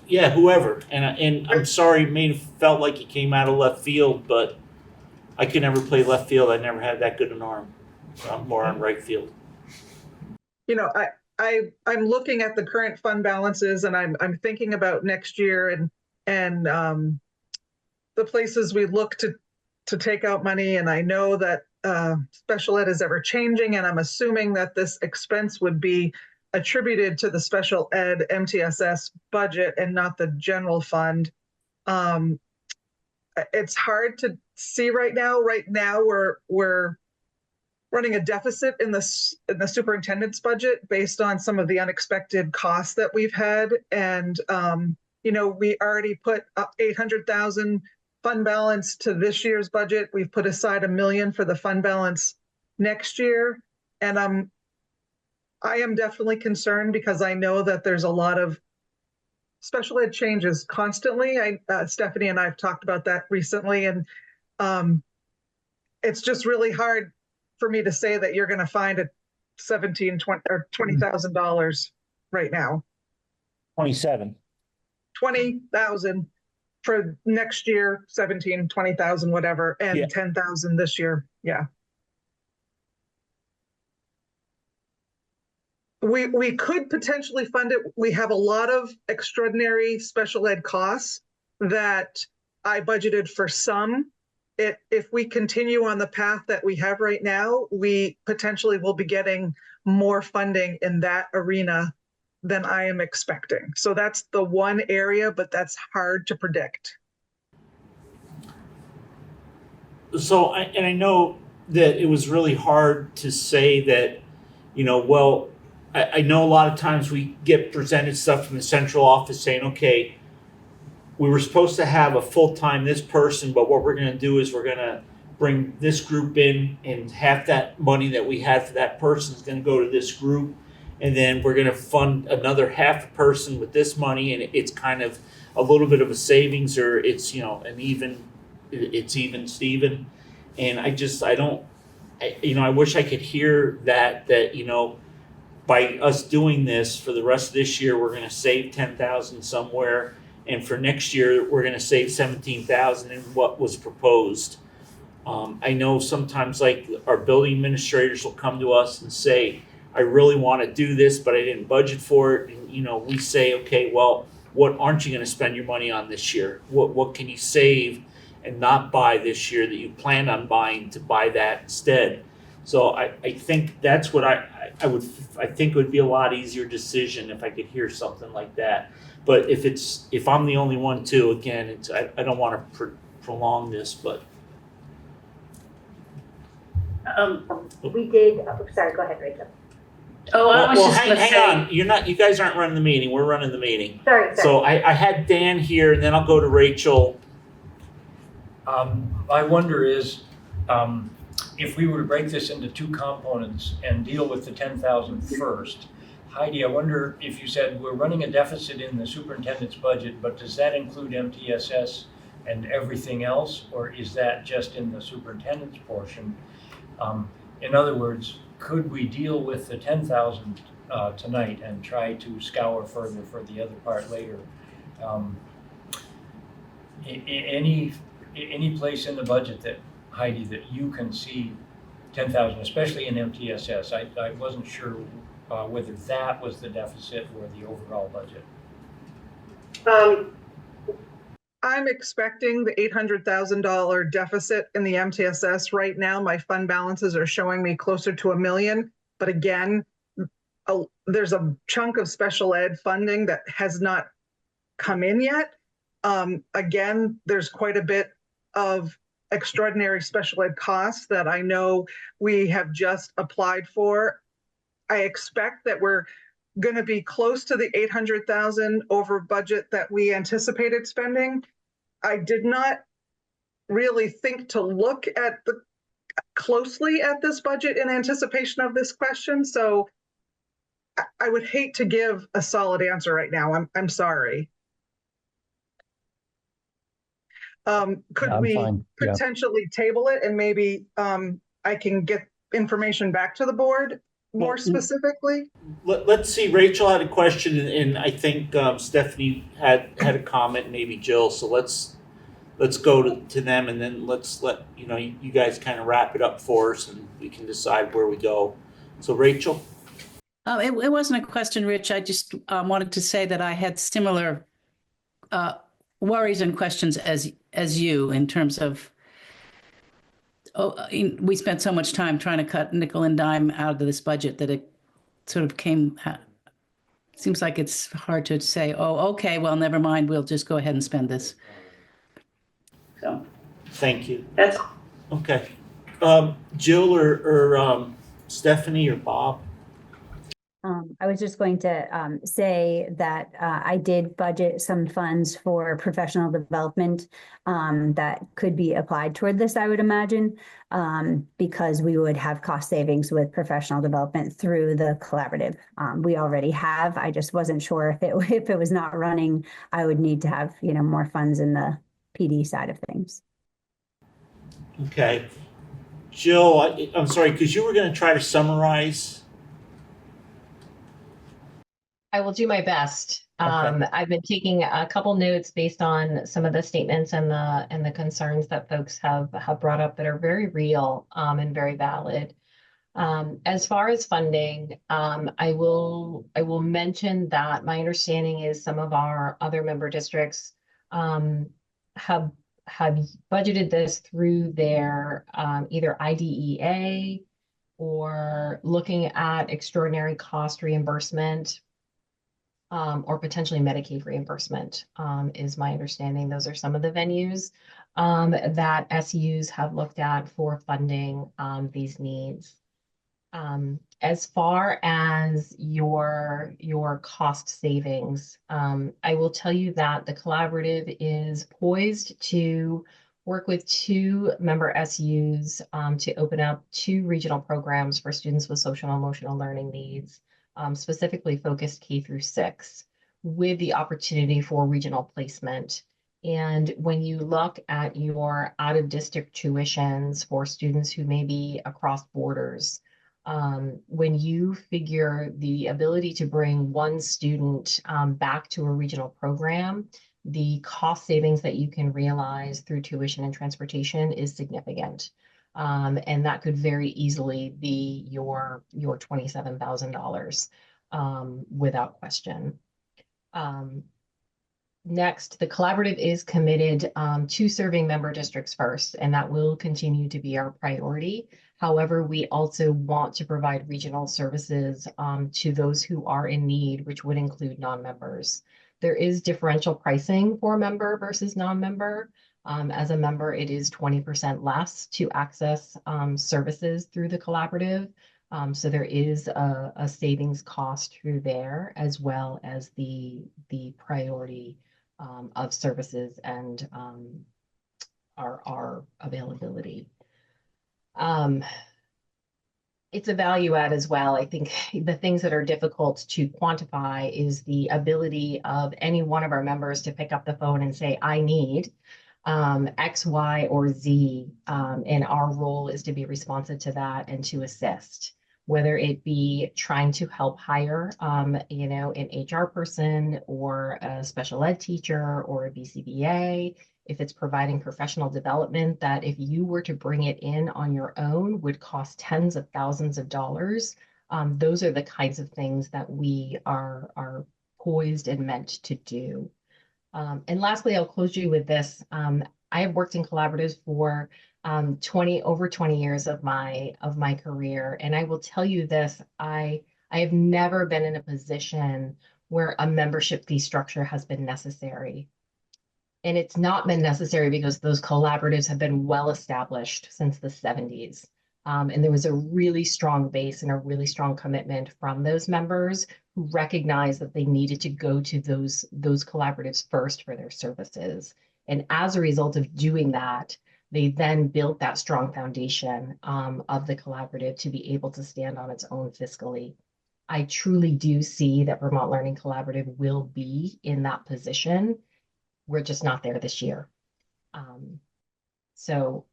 Yeah, whoever, and I'm sorry, it may have felt like it came out of left field, but I could never play left field. I never had that good an arm. I'm more on right field. I'm looking at the current fund balances, and I'm thinking about next year and the places we look to take out money. And I know that special ed is ever changing, and I'm assuming that this expense would be attributed to the special ed MTSS budget and not the general fund. It's hard to see right now. Right now, we're running a deficit in the superintendent's budget based on some of the unexpected costs that we've had. And, we already put up $800,000 fund balance to this year's budget. We've put aside $1 million for the fund balance next year. And I am definitely concerned because I know that there's a lot of special ed changes constantly. Stephanie and I have talked about that recently. And it's just really hard for me to say that you're going to find a $17,000, $20,000 or $20,000 right now. 27. 20,000 for next year, 17, 20,000, whatever, and Yeah. 10,000 this year. Yeah. We could potentially fund it. We have a lot of extraordinary special ed costs that I budgeted for some. If we continue on the path that we have right now, we potentially will be getting more funding in that arena than I am expecting. So that's the one area, but that's hard to predict. So I know that it was really hard to say that, I know a lot of times we get presented stuff from the central office saying, okay, we were supposed to have a full-time this person, but what we're going to do is we're going to bring this group in, and half that money that we had for that person is going to go to this group. And then we're going to fund another half a person with this money. And it's kind of a little bit of a savings, or it's, it's even Steven. And I wish I could hear that, by us doing this for the rest of this year, we're going to save 10,000 somewhere. And for next year, we're going to save 17,000 in what was proposed. I know sometimes like our building administrators will come to us and say, I really want to do this, but I didn't budget for it. And, we say, okay, well, what aren't you going to spend your money on this year? What can you save and not buy this year that you planned on buying to buy that instead? So I think that's what I think it would be a lot easier decision if I could hear something like that. But if I'm the only one too, again, I don't want to prolong this, but. We did, sorry, go ahead, Rachel. Oh, I was just gonna hang say. on. You guys aren't running the meeting. We're running the meeting. Sorry. So I had Dan here, and then I'll go to Rachel. I wonder If we were to break this into two components and deal with the 10,000 first, Heidi, I wonder if you said we're running a deficit in the superintendent's budget, but does that include MTSS and everything else, or is that just in the superintendent's portion? In other words, could we deal with the 10,000 tonight and try to scour further for the other part later? Any place in the budget that, Heidi, that you can see 10,000, especially in MTSS? I wasn't sure whether that was the deficit or the overall budget. I'm expecting the $800,000 deficit in the MTSS right now. My fund balances are showing me closer to $1 million. But again, there's a chunk of special ed funding that has not come in yet. Again, there's quite a bit of extraordinary special ed costs that I know we have just applied for. I expect that we're going to be close to the 800,000 over budget that we anticipated spending. I did not really think to look at closely at this budget in anticipation of this question, so I would hate to give a solid answer right now. I'm sorry. Could we potentially table it and maybe I can get information back to the board more specifically? Let's see, Rachel had a question, and I think Stephanie had a comment, maybe Jill. So let's go to them, and then let's let you guys kind of wrap it up for us, and we can decide where we go. So Rachel. It wasn't a question, Rich. I just wanted to say that I had similar worries and questions as you in terms of we spent so much time trying to cut nickel and dime out of this budget that it sort of seems like it's hard to say, oh, okay, well, never mind, we'll just go ahead and spend this. So, thank you. That's okay. Jill or Stephanie or Bob? I was just going to say that I did budget some funds for professional development that could be applied toward this, I would imagine, because we would have cost savings with professional development through the collaborative. We already have. I just wasn't sure if it was not running, I would need to have more funds in the PD side of things. Okay. Jill, I'm sorry, because you were going to try to summarize. I will do my best. Okay. I've been taking a couple notes based on some of the statements and the concerns that folks have brought up that are very real and very valid. As far as funding, I will mention that my understanding is some of our other member districts have budgeted this through their either IDEA or looking at extraordinary cost reimbursement. Or potentially Medicaid reimbursement is my understanding. Those are some of the venues that SUs have looked at for funding these needs. As far as your cost savings, I will tell you that the collaborative is poised to work with 2 member SUs to open up 2 regional programs for students with social and emotional learning needs. Specifically focused K through 6 with the opportunity for regional placement. And when you look at your out of district tuitions for students who may be across borders, when you figure the ability to bring one student back to a regional program, the cost savings that you can realize through tuition and transportation is significant. And that could very easily be your $27,000 without question. Next, the collaborative is committed to serving member districts first, and that will continue to be our priority. However, we also want to provide regional services to those who are in need, which would include non-members. There is differential pricing for member versus non-member. As a member, it is 20% less to access services through the collaborative. So there is a savings cost through there, as well as the priority of services and our availability. It's a value add as well. I think the things that are difficult to quantify is the ability of any one of our members to pick up the phone and say, I need X, Y, or Z. And our role is to be responsive to that and to assist, whether it be trying to help hire, an HR person or a special ed teacher or a BCBA. If it's providing professional development that if you were to bring it in on your own would cost tens of thousands of dollars. Those are the kinds of things that we are poised and meant to do. And lastly, I'll close you with this. I have worked in collaboratives for over 20 years of my career. And I will tell you this, I have never been in a position where a membership fee structure has been necessary. And it's not been necessary because those collaboratives have been well established since the 70s. And there was a really strong base and a really strong commitment from those members who recognized that they needed to go to those collaboratives first for their services. And as a result of doing that, they then built that strong foundation of the collaborative to be able to stand on its own fiscally. I truly do see that Vermont Learning Collaborative will be in that position. We're just not there this year. So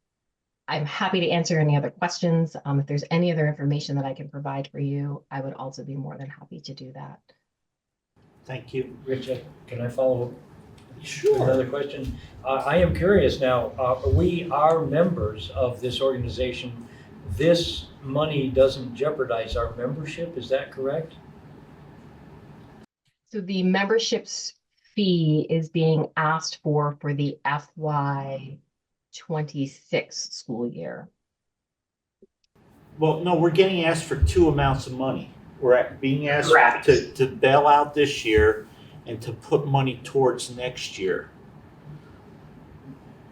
I'm happy to answer any other questions. If there's any other information that I can provide for you, I would also be more than happy to do that. Thank you. Richard, can I follow up? Sure. Another question. I am curious now, we are members of this organization. This money doesn't jeopardize our membership, is that correct? So the membership's fee is being asked for the FY26 school year. Well, no, we're getting asked for two amounts of money. We're being asked to bail out this year and to put money towards next year.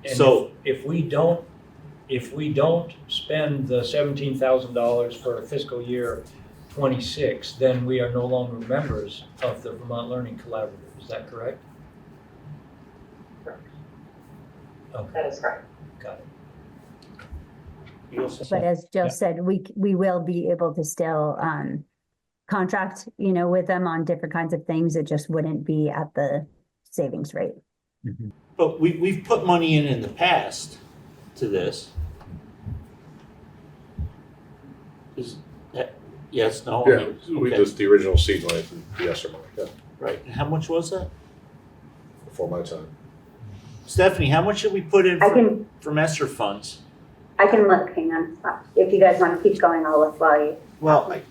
And So if we don't spend the $17,000 for fiscal year 26, then we are no longer members of the Vermont Learning Collaborative. Is that correct? Correct. Okay. That is correct. Got it. But as Jill said, we will be able to still contract, with them on different kinds of things. It just wouldn't be at the savings rate. Mhm. But we've put money in the past to this. Is that, yes, no? I Yeah, mean, we okay. just the original seed money from the ESSER money, yeah, Right, and how much was that? before my time. Stephanie, how much did we put in from ESSER funds? I can look, hang on. If you guys want to keep going, I'll look while you. Well, I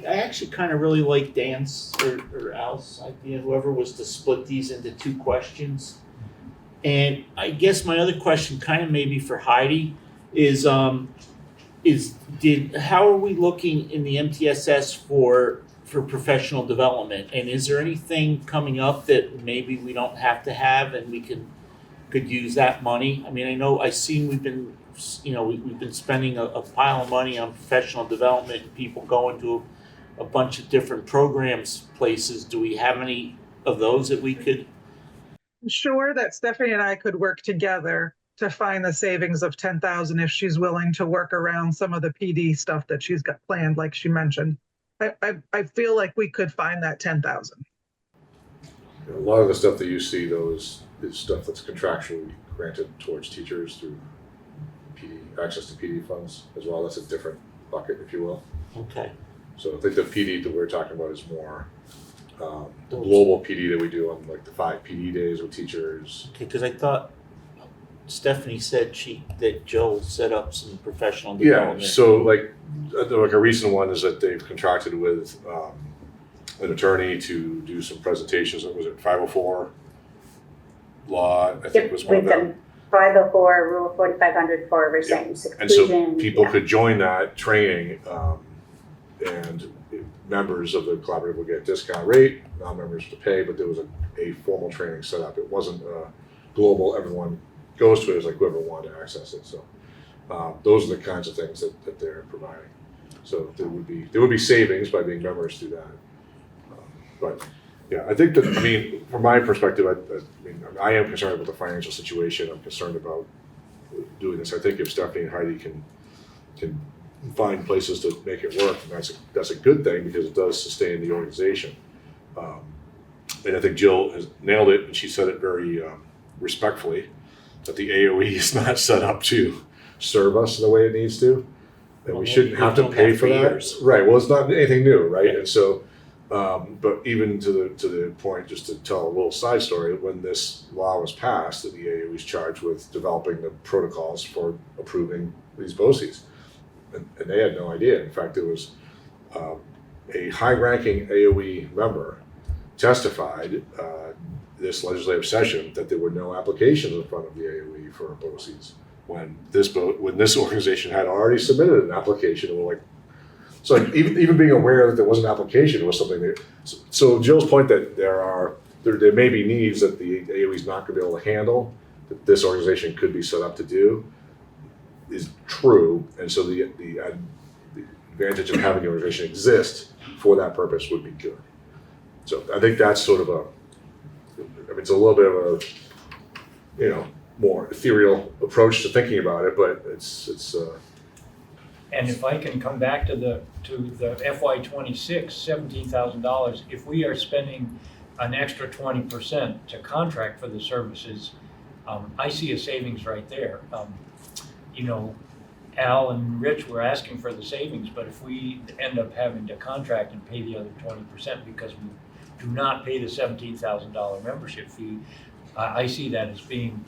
actually kind of really like Dan's or Al's idea, whoever was to split these into two questions. And I guess my other question, kind of maybe for Heidi, is how are we looking in the MTSS for professional development? And is there anything coming up that maybe we don't have to have and we could use that money? I mean, I've seen we've been spending a pile of money on professional development and people going to a bunch of different programs places. Do we have any of those that we could? Sure that Stephanie and I could work together to find the savings of 10,000 if she's willing to work around some of the PD stuff that she's got planned, like she mentioned. I feel like we could find that 10,000. A lot of the stuff that you see, though, is stuff that's contractually granted towards teachers through PD, access to PD funds as well. That's a different bucket, if you will. Okay. So I think the PD that we're talking about is more the global PD that we do on like the 5 PD days with teachers. Okay, because I thought Stephanie said that Joe set up some professional development. Yeah, so like a recent one is that they've contracted with an attorney to do some presentations. Was it 504 law? I think was one of them. 504, Rule 4500 for restraints, And so exclusion. people could join that training, and members of the collaborative would get a discount rate, non-members to pay, but there was a formal training set up. It wasn't global, everyone goes to it, as like whoever wanted to access it. So those are the kinds of things that they're providing. So there would be savings by being members through that. But yeah, I think that, from my perspective, I am concerned about the financial situation. I'm concerned about doing this. I think if Stephanie and Heidi can find places to make it work, and that's a good thing because it does sustain the organization. And I think Jill has nailed it, and she said it very respectfully, that the AOE is not set up to serve us the way it needs to, and we shouldn't have to pay for that. Years. Right. Well, it's not anything new, right? And so, but even to the point, just to tell a little side story, when this law was passed, the AOE was charged with developing the protocols for approving these BOCES, and they had no idea. In fact, it was a high-ranking AOE member testified this legislative session that there were no applications in front of the AOE for BOCES when this organization had already submitted an application. And we're like, so like even being aware that there was an application was something that. So Jill's point that there may be needs that the AOE is not going to be able to handle, that this organization could be set up to do, is true. And so the advantage of having the organization exist for that purpose would be good. So I think that's sort of it's a little bit of a, more ethereal approach to thinking about it, but it's. And if I can come back to the FY26, $17,000, if we are spending an extra 20% to contract for the services, I see a savings right there. Al and Rich were asking for the savings, but if we end up having to contract and pay the other 20% because we do not pay the $17,000 membership fee, I see that as being,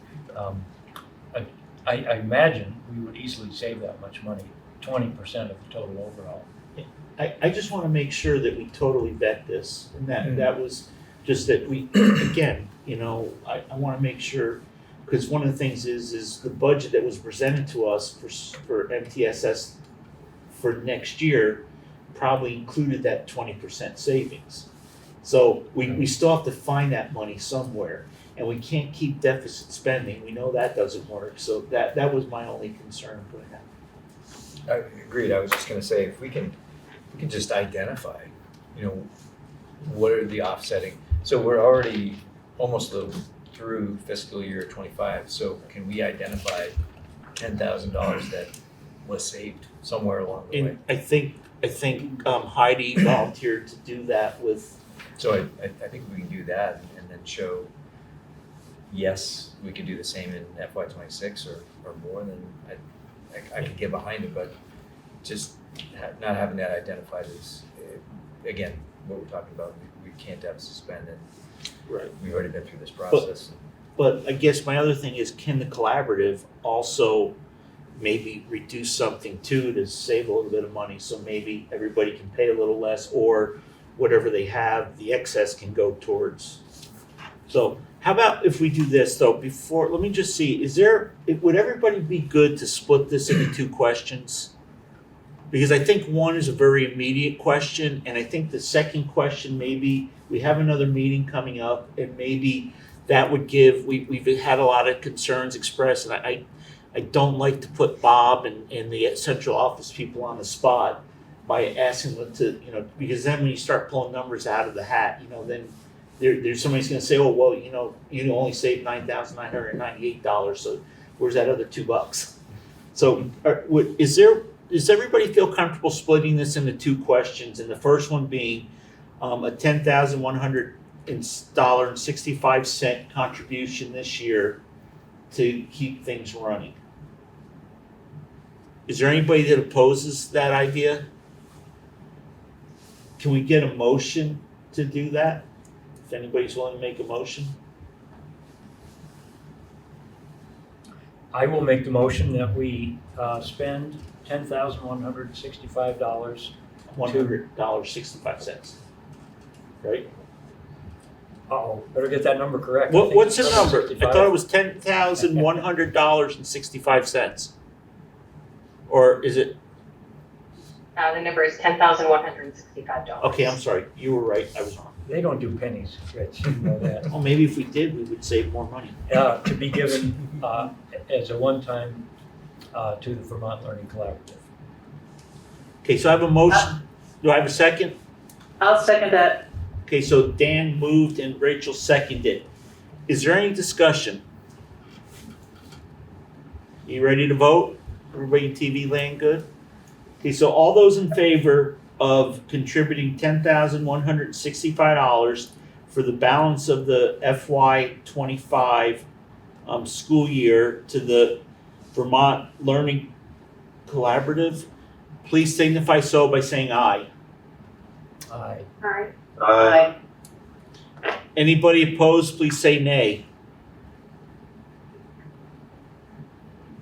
I imagine we would easily save that much money, 20% of the total overall. I just want to make sure that we totally vet this, and that was just that we, again, I want to make sure, because one of the things is the budget that was presented to us for MTSS for next year probably included that 20% savings. So we still have to find that money somewhere, and we can't keep deficit spending. We know that doesn't work. So that was my only concern going on. I agreed. I was just going to say, if we can just identify, what are the offsetting? So we're already almost through fiscal year 25. So can we identify $10,000 that was saved somewhere along the way? And I think Heidi volunteered to do that with. So I think we can do that and then show, yes, we can do the same in FY26 or more. Then I can get behind it, but just not having that identified is, again, what we're talking about. We can't deficit spend, and right. We've already been through this process. But I guess my other thing is, can the collaborative also maybe reduce something too to save a little bit of money? So maybe everybody can pay a little less, or whatever they have, the excess can go towards. So how about if we do this though, let me just see, would everybody be good to split this into two questions? Because I think one is a very immediate question, and I think the second question, maybe we have another meeting coming up, and maybe that would give, we've had a lot of concerns expressed, and I don't like to put Bob and the central office people on the spot by asking them to, because then when you start pulling numbers out of the hat, then there's somebody's going to say, oh, well, you only saved $9,998, so where's that other $2? So does everybody feel comfortable splitting this into two questions? And the first one being a $10,100.65 contribution this year to keep things running. Is there anybody that opposes that idea? Can we get a motion to do that? If anybody's willing to make a motion? I will make the motion that we spend $10,165. $100.65. Right? Uh-oh, better get that number correct. What's the number? I thought it was $10,100.65. Or is it? The number is $10,165. Okay, I'm sorry. You were right. I was wrong. They don't do pennies, Rich. You know that. Well, maybe if we did, we would save more money. To be given as a one-time to the Vermont Learning Collaborative. Okay, so I have a motion. Do I have a second? I'll second that. Okay, so Dan moved and Rachel seconded. Is there any discussion? You ready to vote? Everybody in TV land good? Okay, so all those in favor of contributing $10,165 for the balance of the FY25 school year to the Vermont Learning Collaborative, please signify so by saying aye. Aye. Alright. Aye. Anybody opposed, please say nay.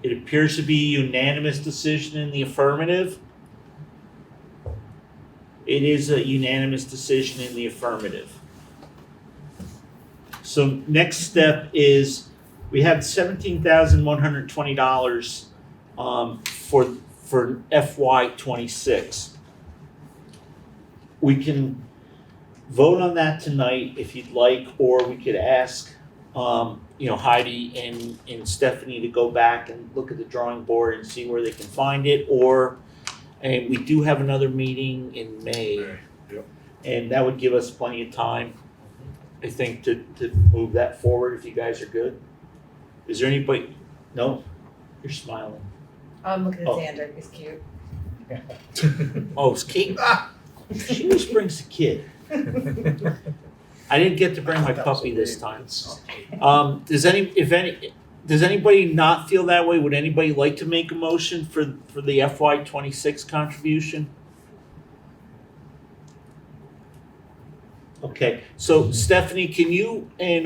It appears to be a unanimous decision in the affirmative. It is a unanimous decision in the affirmative. So next step is we have $17,120 for FY26. We can vote on that tonight if you'd like, or we could ask Heidi and Stephanie to go back and look at the drawing board and see where they can find it, and we do have another meeting in May. Yep. And that would give us plenty of time, I think, to move that forward if you guys are good. Is there anybody? No? You're smiling. I'm looking at Oh. Xander, he's cute. Oh, it's Kate. She always brings the kid. I didn't get to bring my puppy this time. Does anybody not feel that way? Would anybody like to make a motion for the FY26 contribution? Okay, so Stephanie, can you and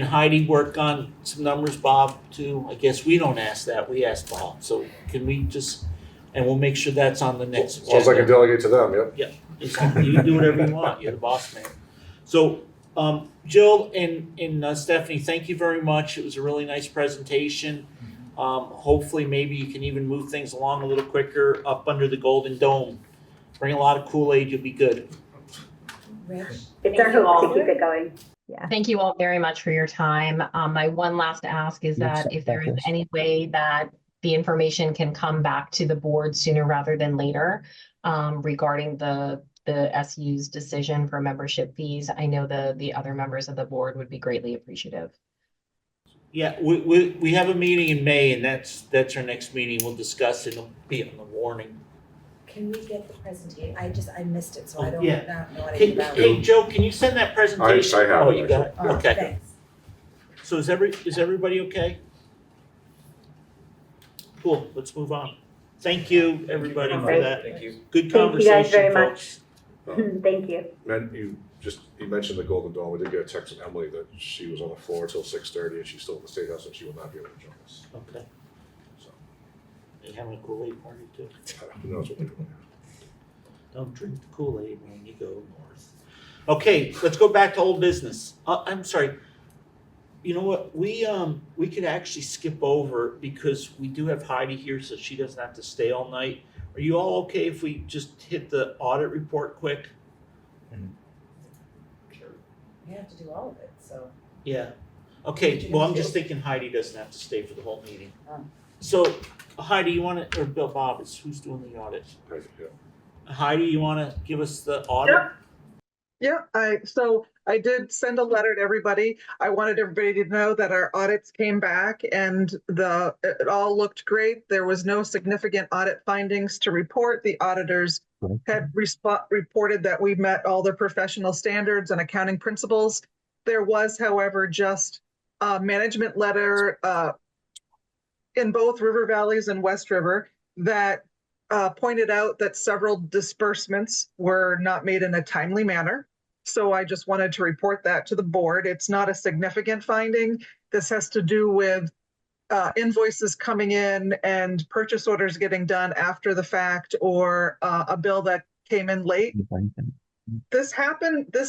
Heidi work on some numbers, Bob, too? I guess we don't ask that, we ask Bob. So can we just, and we'll make sure that's on the next As long as I can delegate to them, yep. Yeah, you can do whatever you want, you're the boss man. So, Jill and Stephanie, thank you very much. It was a really nice presentation. Hopefully, maybe you can even move things along a little quicker up under the Golden Dome. Bring a lot of Kool-Aid, you'll be good. Rich? It's our hope to keep it going. Yeah. Thank you all very much for your time. My one last ask is that if there is any way that the information can come back to the board sooner rather than later, regarding the SU's decision for membership fees, I know the other members of the board would be greatly appreciative. Yeah, we have a meeting in May, and that's our next meeting. We'll discuss it. It'll be on the warning. Can we get the presentation? I missed it, so I don't Yeah. know anything about it. Hey, Joe, can you send that presentation? I have Oh, it, you got it? Oh, Okay. thanks. So is everybody okay? Cool, let's move on. Thank you, everybody, for Great. that. Thank you. Good Thank you guys very conversation, folks. Thank you. You mentioned the Golden Dome. We did get a text from Emily that she was on the floor until 6:30 and she's still in the State House and she will not be able to join us. Okay. So, You having a Kool-Aid party too? who knows what we're doing. Don't drink the Kool-Aid when you go north. Okay, let's go back to old business. I'm sorry. You know what? We could actually skip over because we do have Heidi here, so she doesn't have to stay all night. Are you all okay if we just hit the audit report quick? Sure. We have to do all of it, so. Yeah. Okay, well, I'm just thinking Heidi doesn't have to stay for the whole meeting. Oh. So Heidi, you want to, or Bill Bob, who's doing the audit? Heidi, you want to give us the audit? Yeah, I did send a letter to everybody. I wanted everybody to know that our audits came back and it all looked great. There was no significant audit findings to report. The auditors had reported that we met all the professional standards and accounting principles. There was, however, just a management letter in both River Valleys and West River that pointed out that several disbursements were not made in a timely manner. So I just wanted to report that to the board. It's not a significant finding. This has to do with invoices coming in and purchase orders getting done after the fact, or a bill that came in late. This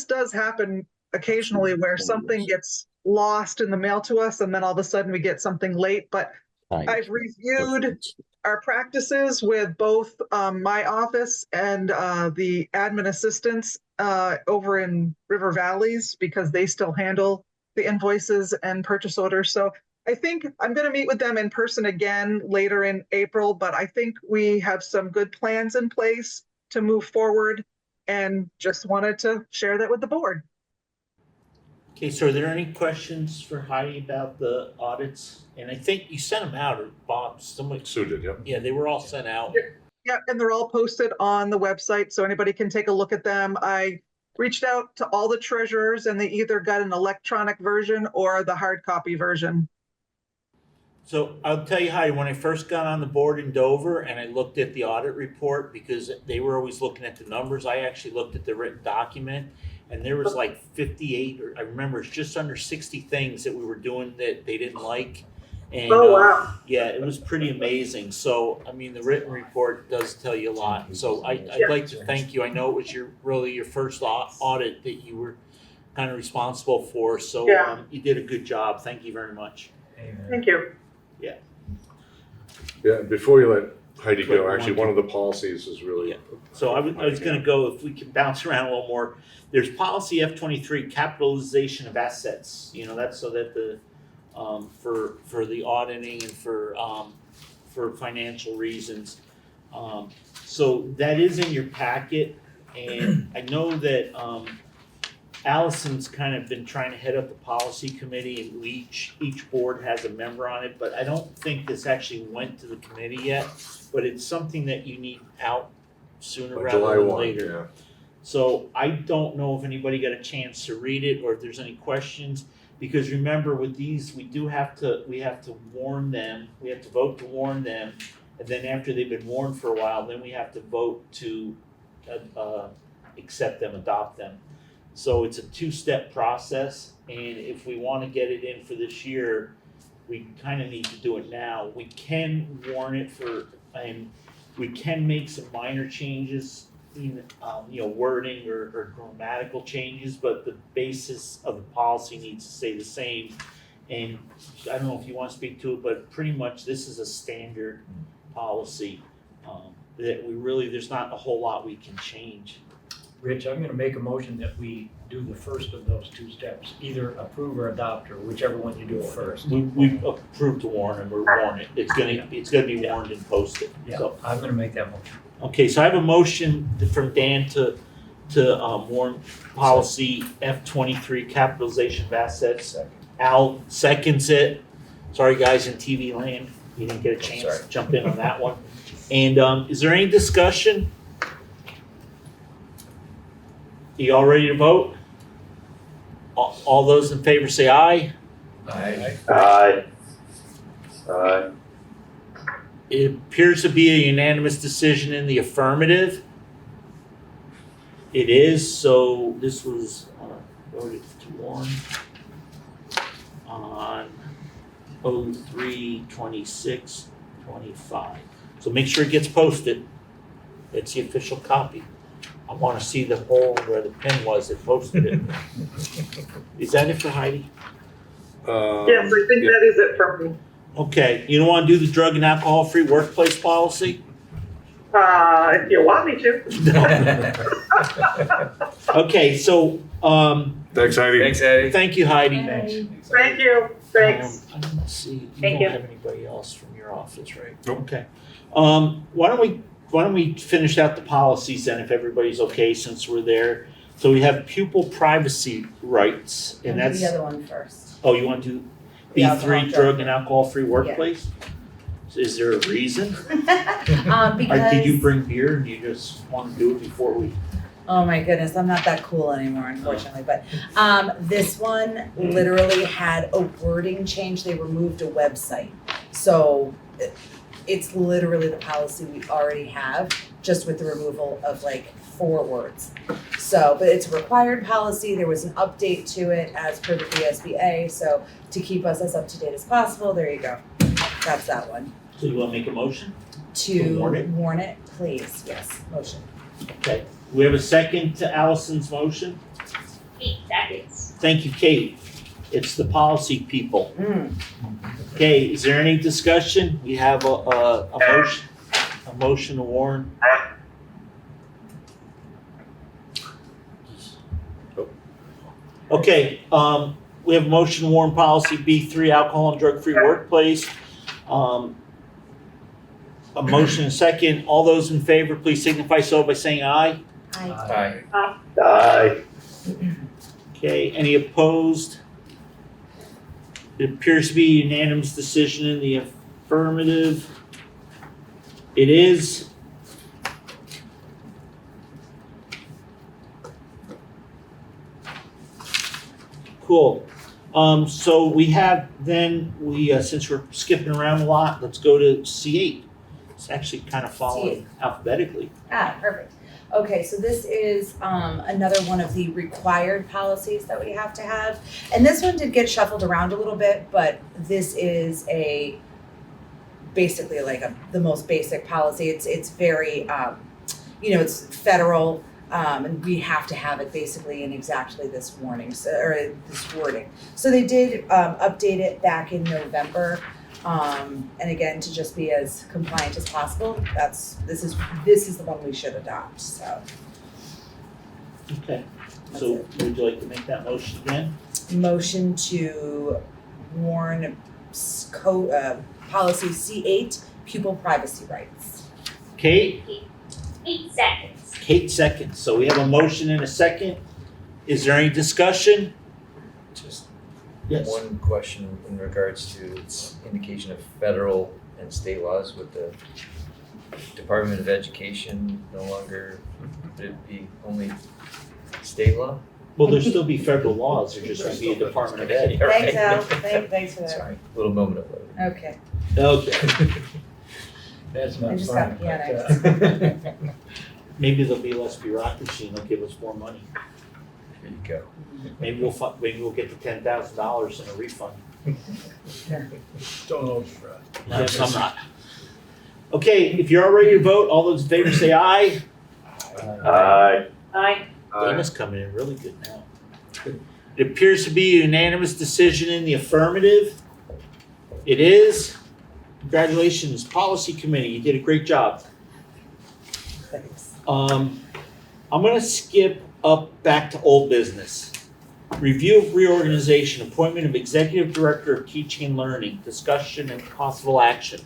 does happen occasionally where something gets lost in the mail to us and then all of a sudden we get something late. But I've reviewed our practices with both my office and the admin assistants over in River Valleys, because they still handle the invoices and purchase orders. So I think I'm going to meet with them in person again later in April, but I think we have some good plans in place to move forward and just wanted to share that with the board. Okay, so are there any questions for Heidi about the audits? And I think you sent them out, or Bob, somebody. Sue did, yep. Yeah, they were all sent out. Yeah, and they're all posted on the website, so anybody can take a look at them. I reached out to all the treasurers and they either got an electronic version or the hard copy version. So I'll tell you, Heidi, when I first got on the board in Dover and I looked at the audit report, because they were always looking at the numbers, I actually looked at the written document, and there was like 58, or I remember it's just under 60 things that we were doing that they didn't like. And, Oh, wow. Yeah, it was pretty amazing. So, I mean, the written report does tell you a lot. So I'd like to thank you. I know it was really your first audit that you were kind of responsible for. So you did a good job. Thank you very much. Thank you. Yeah. Yeah, before you let Heidi go, actually, one of the policies is really. So I was going to go, if we can bounce around a little more. There's policy F23, capitalization of assets. You know, that's so that the for the auditing and for financial reasons. So that is in your packet, and I know that Allison's kind of been trying to head up the policy committee, and each board has a member on it, but I don't think this actually went to the committee yet, but it's something that you need out sooner rather July than 1, later. So I don't know if anybody got a chance to read it or if there's any questions, because remember with these, we have to warn them, we have to vote to warn them, and then after they've been warned for a while, then we have to vote to accept them, adopt them. So it's a two-step process, and if we want to get it in for this year, we kind of need to do it now. We can warn it and we can make some minor changes in, wording or grammatical changes, but the basis of the policy needs to stay the same. And I don't know if you want to speak to it, but pretty much this is a standard policy that there's not a whole lot we can change. Rich, I'm going to make a motion that we do the first of those two steps, either approve or adopt, or whichever one you do first. We approved to warn and we're warning it. It's gonna be warned and posted. Yeah, So, I'm going to make that motion. okay, so I have a motion from Dan to warn policy F23, capitalization of assets. Al seconds it. Sorry, guys in TV land, you didn't get a chance to jump in on that one. And is there any discussion? You all ready to vote? All those in favor say aye. Aye. Aye. Aye. It appears to be a unanimous decision in the affirmative. It is, so this was voted to warn on 03/26/25. So make sure it gets posted. It's the official copy. I want to see the hole where the pen was that posted it. Is that it for Heidi? Yes, I think that is it for me. Okay, you don't want to do the drug and alcohol-free workplace policy? If you want me to. Okay, so, Thanks, Heidi. Thanks, Eddie. thank you, Heidi. Thank you. Thanks. I don't see, you Thank don't you. have anybody else from your office, right? Nope. Okay. Why don't we finish out the policies then, if everybody's okay, since we're there? So we have pupil privacy rights, and that's. The other one first. Oh, you want to do The alcohol, B3, drug and alcohol-free workplace? Is there a reason? Or Because, did you bring beer and you just want to do it before we? oh my goodness, I'm not that cool anymore, unfortunately, but this one literally had a wording change. They removed a website. So it's literally the policy we already have, just with the removal of like 4 words. So, but it's a required policy. There was an update to it as per the VSBA. So to keep us as up to date as possible, there you go. That's that one. So you want to make a motion? To warn it? please. Yes, motion. Okay. We have a second to Allison's motion. 8 seconds. Thank you, Kate. It's the policy people. Okay, is there any discussion? We have a motion to warn. Okay, we have a motion to warn policy B3, alcohol and drug-free workplace. A motion and second. All those in favor, please signify so by saying aye. Aye. Aye. Aye. Okay, any opposed? It appears to be a unanimous decision in the affirmative. It is. Cool. So we have then, since we're skipping around a lot, let's go to C8. It's actually kind of following alphabetically. Perfect. Okay, so this is another one of the required policies that we have to have. And this one did get shuffled around a little bit, but this is basically like the most basic policy. It's very, it's federal, and we have to have it basically in exactly this wording. So they did update it back in November. And again, to just be as compliant as possible, this is the one we should adopt, so. Okay, so would you like to make that motion again? Motion to warn policy C8, pupil privacy rights. Kate? 8 seconds. Kate seconds. So we have a motion and a second. Is there any discussion? Just Yes. one question in regards to its indication of federal and state laws with the Department of Education no longer, would it be only state law? Well, there'll still be federal laws. There just won't be a Department of Ed. Thanks, Al. Thanks for that. Sorry, little moment of levity. Okay. Okay. That's I not just fun. got panicked. Maybe there'll be less bureaucracy and they'll give us more money. There you go. Maybe we'll get the $10,000 in a refund. Don't hold your breath. Yes, I'm not. Okay, if you're all ready to vote, all those in favor say aye. Aye. Dana's coming in really good now. It appears to be a unanimous decision in the affirmative. It is. Congratulations, Policy Committee, you did a great job. Thanks. I'm gonna skip up back to old business. Review of reorganization, appointment of Executive Director of Teaching and Learning, discussion and possible action.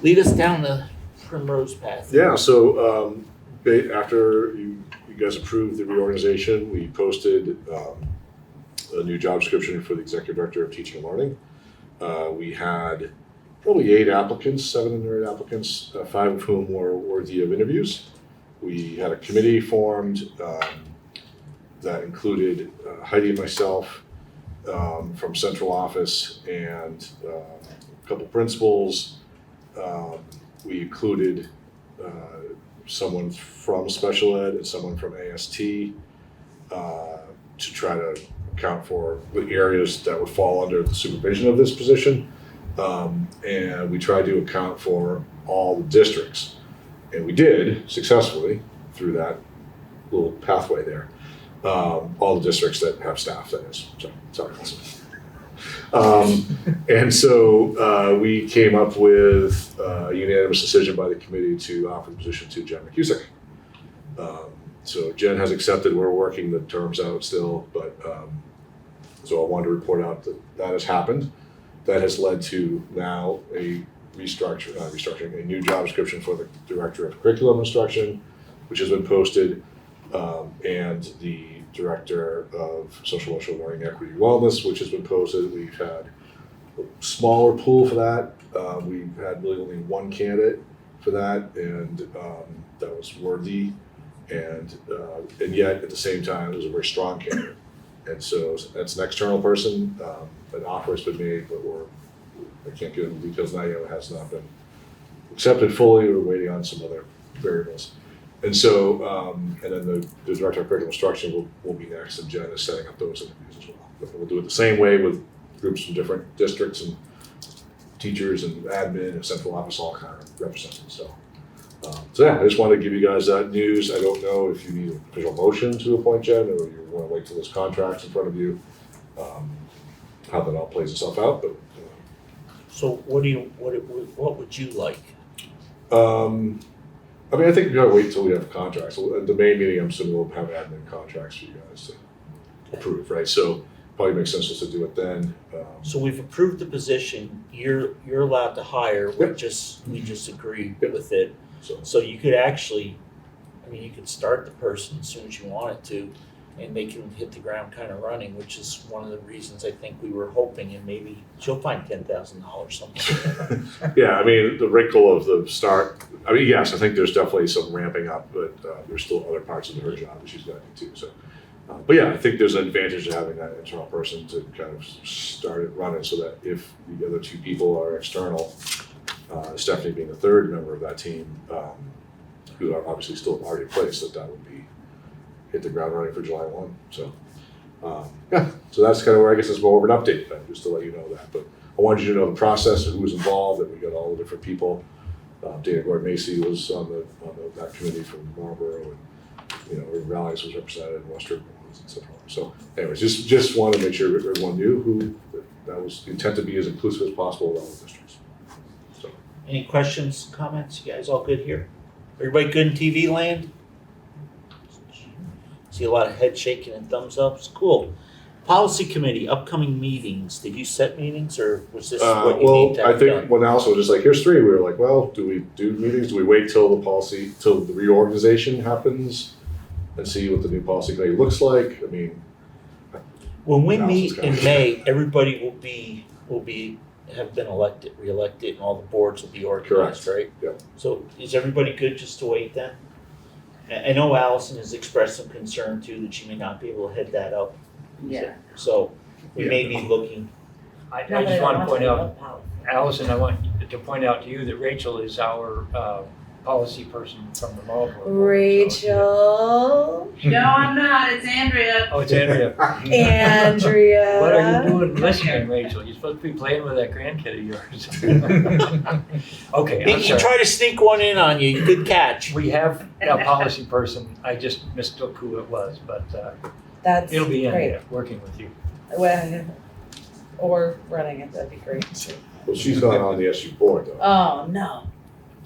Lead us down the primrose path. Yeah, so after you guys approved the reorganization, we posted a new job description for the Executive Director of Teaching and Learning. We had probably 8 applicants, 7 or 8 applicants, 5 of whom were worthy of interviews. We had a committee formed that included Heidi and myself from central office and a couple principals. We included someone from special ed and someone from AST to try to account for the areas that would fall under the supervision of this position. And we tried to account for all the districts. And we did successfully through that little pathway there. All the districts that have staff, that is. Sorry. And so we came up with a unanimous decision by the committee to offer the position to Jen McCusick. So Jen has accepted. We're working the terms out still, but so I wanted to report out that has happened. That has led to now a restructuring, a new job description for the Director of Curriculum Instruction, which has been posted, and the Director of Social Emotional Learning, Equity, Wellness, which has been posted. We've had a smaller pool for that. We've had really only one candidate for that, and that was worthy, and yet at the same time it was a very strong candidate. And so that's an external person. An offer has been made, but I can't get into details now yet. It has not been accepted fully. We're waiting on some other variables. And so, and then the Director of Curriculum Instruction will be next, and Jen is setting up those interviews as well. But we'll do it the same way with groups from different districts and teachers and admin and central office all kind of represented. So yeah, I just wanted to give you guys that news. I don't know if you need an official motion to appoint Jen, or you want to wait till this contract's in front of you. How that all plays itself out, but. So what would you like? I mean, I think we gotta wait until we have contracts. So at the May meeting, I'm assuming we'll have admin contracts for you guys to approve, right? So probably makes sense just to do it then. So we've approved the position. You're allowed to hire. We just agreed with it. So you could actually, I mean, you could start the person as soon as you wanted to. and they can hit the ground kind of running, which is one of the reasons I think we were hoping, and maybe she'll find $10,000 something. Yeah, I mean, the wrinkle of the start, I mean, yes, I think there's definitely some ramping up, but there's still other parts of her job that she's got to do too. So, but yeah, I think there's an advantage to having that internal person to kind of start it running, so that if the other two people are external, Stephanie being the third member of that team, who are obviously still already in place, that would be hit the ground running for July 1. So, yeah, so that's kind of where I guess it's more of an update, then, just to let you know that. But I wanted you to know the process and who was involved, that we got all the different people. Dana Gordon-Macy was on that committee from Marlboro, and Urban Valleys was represented, and Western was, and so forth. So, anyways, just wanted to make sure everyone knew who that was the intent to be as inclusive as possible with all the districts. So, Any questions, comments? You guys all good here? Everybody good in TV land? See a lot of head shaking and thumbs ups. Cool. Policy committee, upcoming meetings. Did you set meetings, or was this what you need to have I think done? when Allison was just like, here's 3, we were like, well, do we do meetings? Do we wait till the reorganization happens and see what the new policy committee looks like? I mean, When we Allison's meet got in it. May, everybody have been reelected, and all the boards will be organized, Correct. right? Yep. So is everybody good just to wait then? I know Allison has expressed some concern too that she may not be able to head that up. Yeah. So we Yeah. may be looking. I just want to point out, Allison, I want to point out to you that Rachel is our policy person from the Marlboro. board, so- Rachel, No, I'm not. It's Andrea. Oh, it's Andrea. Andrea. What are you doing listening, Rachel? You're supposed to be playing with that grandkid of yours. Okay, I'm He sorry. tried to sneak one in on you. Good catch. We have a policy person. I just mistook who it was, but That's it'll be great. Andrea working with you. Well, or running it, that'd be great. well, she's not on the SU board though. Oh, no.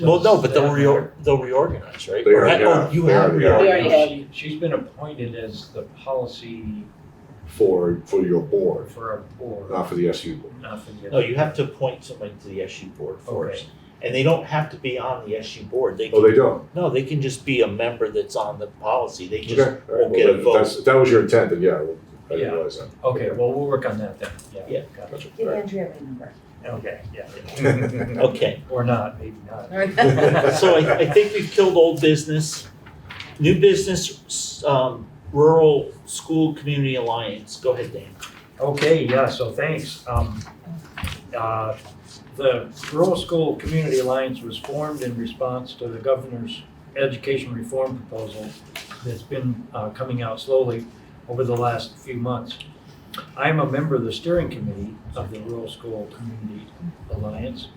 Well, no, but they'll reorganize, right? They Or already oh, have. you They have already have. reorganized. She's been appointed as the policy For your board, for our board, not for the SU board. not for the. No, you have to appoint somebody to the SU board Okay. first. And they don't have to be on the SU board. They Oh, can, they don't? no, they can just be a member that's on the policy. They just Okay. All right. won't get a Well, vote. if that was your intent, then yeah, I didn't Yeah. realize that. Okay, well, we'll work on that then. Yeah. Got it. Gotcha. Give All right. Andrea a number. Okay, yeah. Okay. Or not, maybe not. So I think we've killed old business. New business, Rural School Community Alliance. Go ahead, Dan. Okay, yeah, so thanks. The Rural School Community Alliance was formed in response to the governor's education reform proposal that's been coming out slowly over the last few months. I'm a member of the steering committee of the Rural School Community Alliance,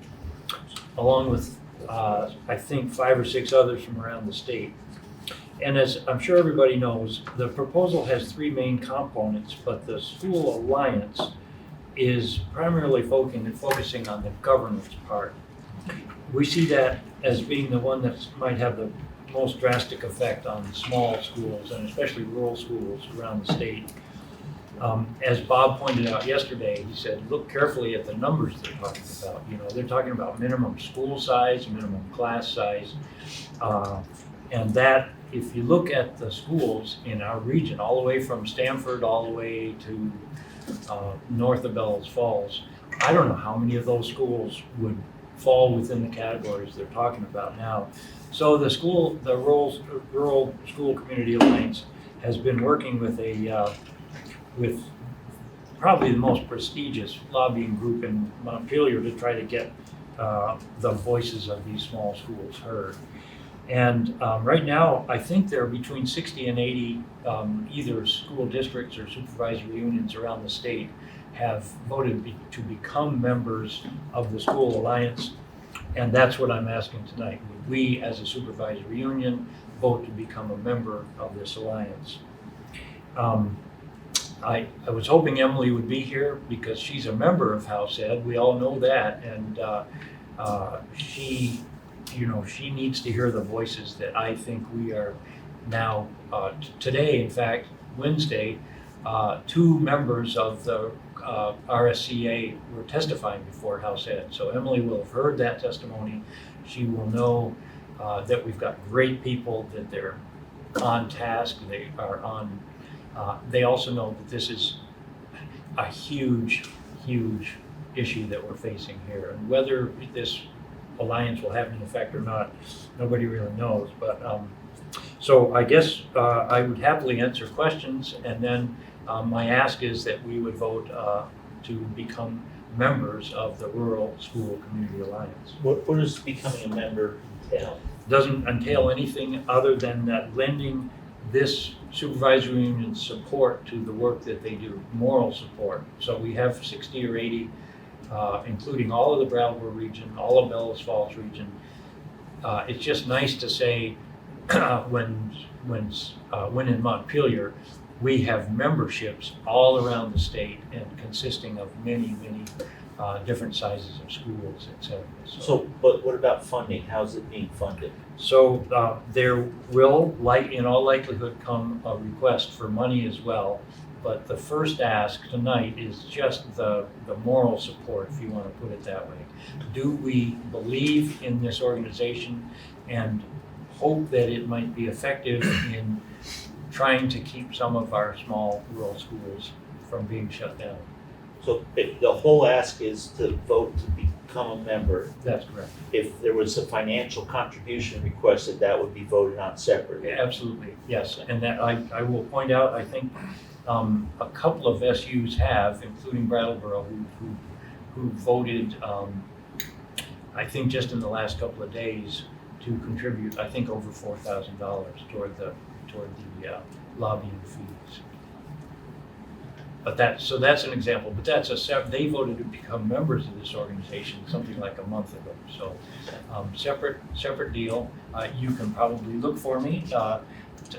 along with, I think, 5 or 6 others from around the state. And as I'm sure everybody knows, the proposal has 3 main components, but the school alliance is primarily focusing on the governance part. We see that as being the one that might have the most drastic effect on small schools and especially rural schools around the state. As Bob pointed out yesterday, he said, look carefully at the numbers they're talking about. You know, they're talking about minimum school size, minimum class size, and that if you look at the schools in our region, all the way from Stamford all the way to north of Bellows Falls, I don't know how many of those schools would fall within the categories they're talking about now. So the Rural School Community Alliance has been working with with probably the most prestigious lobbying group in Montpelier to try to get the voices of these small schools heard. And right now, I think there are between 60 and 80 either school districts or supervisory unions around the state have voted to become members of the school alliance. And that's what I'm asking tonight. Would we, as a supervisory union, vote to become a member of this alliance? I was hoping Emily would be here because she's a member of House Ed. We all know that. And she needs to hear the voices that I think we are now, today, in fact, Wednesday, 2 members of the RSCA were testifying before House Ed. So Emily will have heard that testimony. She will know that we've got great people, that they're on task, they are on They also know that this is a huge, huge issue that we're facing here. And whether this alliance will have an effect or not, nobody really knows. But so I guess I would happily answer questions, and then my ask is that we would vote to become members of the Rural School Community Alliance. What does becoming a member entail? Doesn't entail anything other than that lending this supervisory union support to the work that they do, moral support. So we have 60 or 80, including all of the Brattleboro region, all of Bellows Falls region. It's just nice to say when in Montpelier, we have memberships all around the state and consisting of many, many different sizes of schools, et cetera. So, but what about funding? How's it being funded? So there will, in all likelihood, come a request for money as well. But the first ask tonight is just the moral support, if you want to put it that way. Do we believe in this organization and hope that it might be effective in trying to keep some of our small rural schools from being shut down? So if the whole ask is to vote to become a member. That's correct. If there was a financial contribution requested, that would be voted on separately. Absolutely, yes. And that I will point out, I think a couple of SUs have, including Brattleboro, who voted, I think just in the last couple of days, to contribute, I think, over $4,000 toward the lobbying fees. But that's an example. But they voted to become members of this organization something like a month ago. So separate deal. You can probably look for me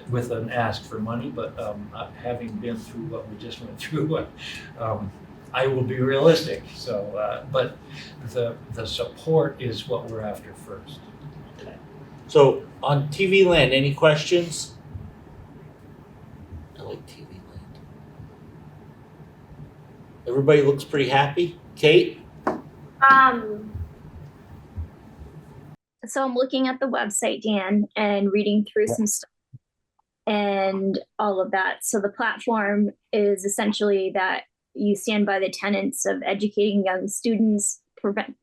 with an ask for money, but having been through what we just went through, I will be realistic. So, but the support is what we're after first. Okay. So on TV Land, any questions? I like TV Land. Everybody looks pretty happy. Kate? So I'm looking at the website, Dan, and reading through some stuff and all of that. So the platform is essentially that you stand by the tenets of educating young students,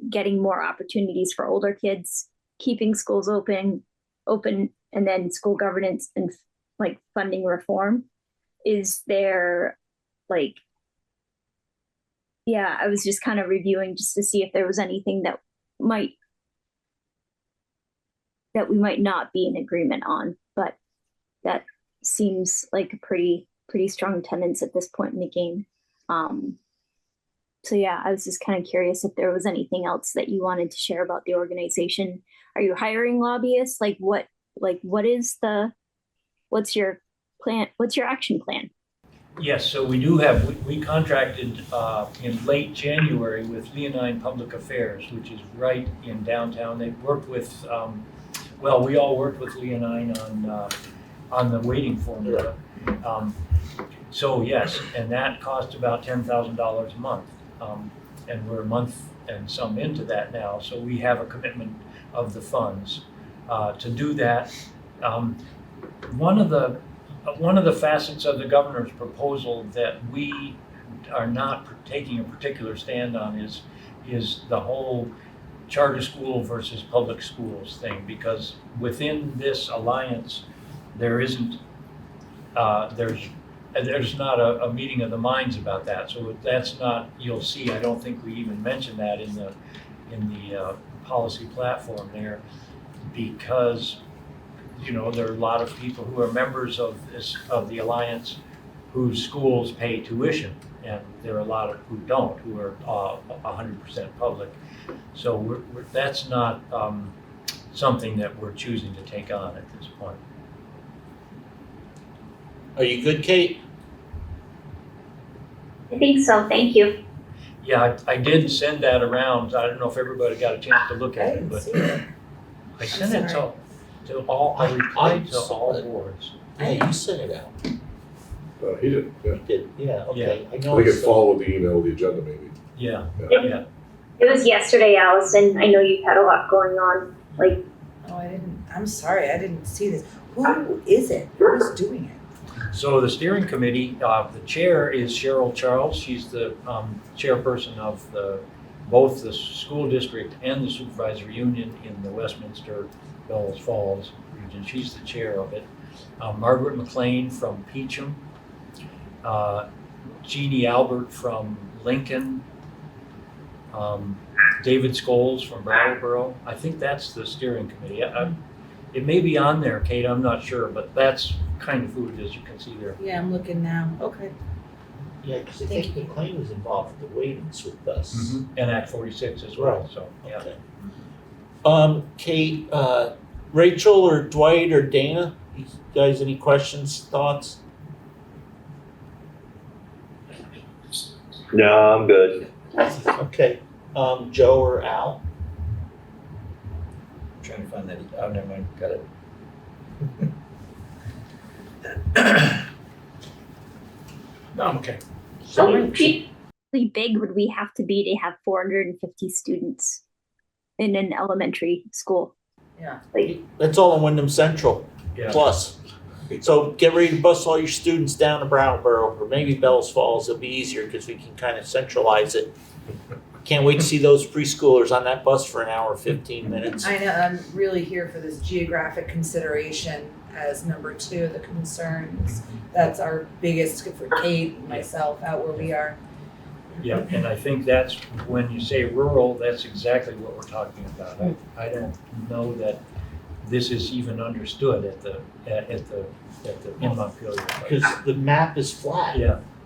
getting more opportunities for older kids, keeping schools open, and then school governance and like funding reform. Is there like, yeah, I was just kind of reviewing just to see if there was anything that we might not be in agreement on, but that seems like a pretty strong tenets at this point in the game. So yeah, I was just kind of curious if there was anything else that you wanted to share about the organization. Are you hiring lobbyists? What's your plan? What's your action plan? Yes, so we do have, we contracted in late January with Leonine Public Affairs, which is right in downtown. They worked with, we all worked with Leonine on the waiting formula. So yes, and that cost about $10,000 a month. And we're a month and some into that now. So we have a commitment of the funds to do that. One of the facets of the governor's proposal that we are not taking a particular stand on is the whole charter school versus public schools thing, because within this alliance, there's not a meeting of the minds about that. So that's not, you'll see, I don't think we even mentioned that in the policy platform there, because there are a lot of people who are members of the alliance whose schools pay tuition, and there are a lot of who don't, who are 100% public. So that's not something that we're choosing to take on at this point. Are you good, Kate? I think so. Thank you. Yeah, I did send that around. I don't know if everybody got a chance to look at it, but I sent it to all. I replied to all boards. Yeah, you sent it out. He did, yeah. You did, yeah. Okay. I think it followed the email with the agenda, maybe. Yeah. It was yesterday, Allison. I know you've had a lot going on. Oh, I'm sorry, I didn't see this. Who is it? Who's doing it? So the steering committee, the chair is Cheryl Charles. She's the chairperson of both the school district and the supervisory union in the Westminster Bellows Falls region. She's the chair of it. Margaret McLean from Peacham. Jeannie Albert from Lincoln. David Scholes from Brattleboro. I think that's the steering committee. It may be on there, Kate, I'm not sure, but that's kind of who it is, you can see there. Yeah, I'm looking now. Okay. Yeah, because I think McLean was involved with the weightings with us. And Act 46 as well, so, yeah. Okay. Kate, Rachel or Dwight or Dana, you guys any questions, thoughts? No, I'm good. Okay. Joe or Al? I'm trying to find that. Oh, never mind. Got it. No, I'm okay. How big would we have to be to have 450 students in an elementary school? Yeah. That's all in Windham Central. Yeah. Plus. So get ready to bus all your students down to Brattleboro or maybe Bells Falls. It'll be easier because we can kind of centralize it. Can't wait to see those preschoolers on that bus for an hour, 15 minutes. I know, I'm really here for this geographic consideration as number 2 of the concerns. That's our biggest, for Kate and myself, out where we are. Yeah, and I think that's, when you say rural, that's exactly what we're talking about. I don't know that this is even understood in Montpelier. Because the map is flat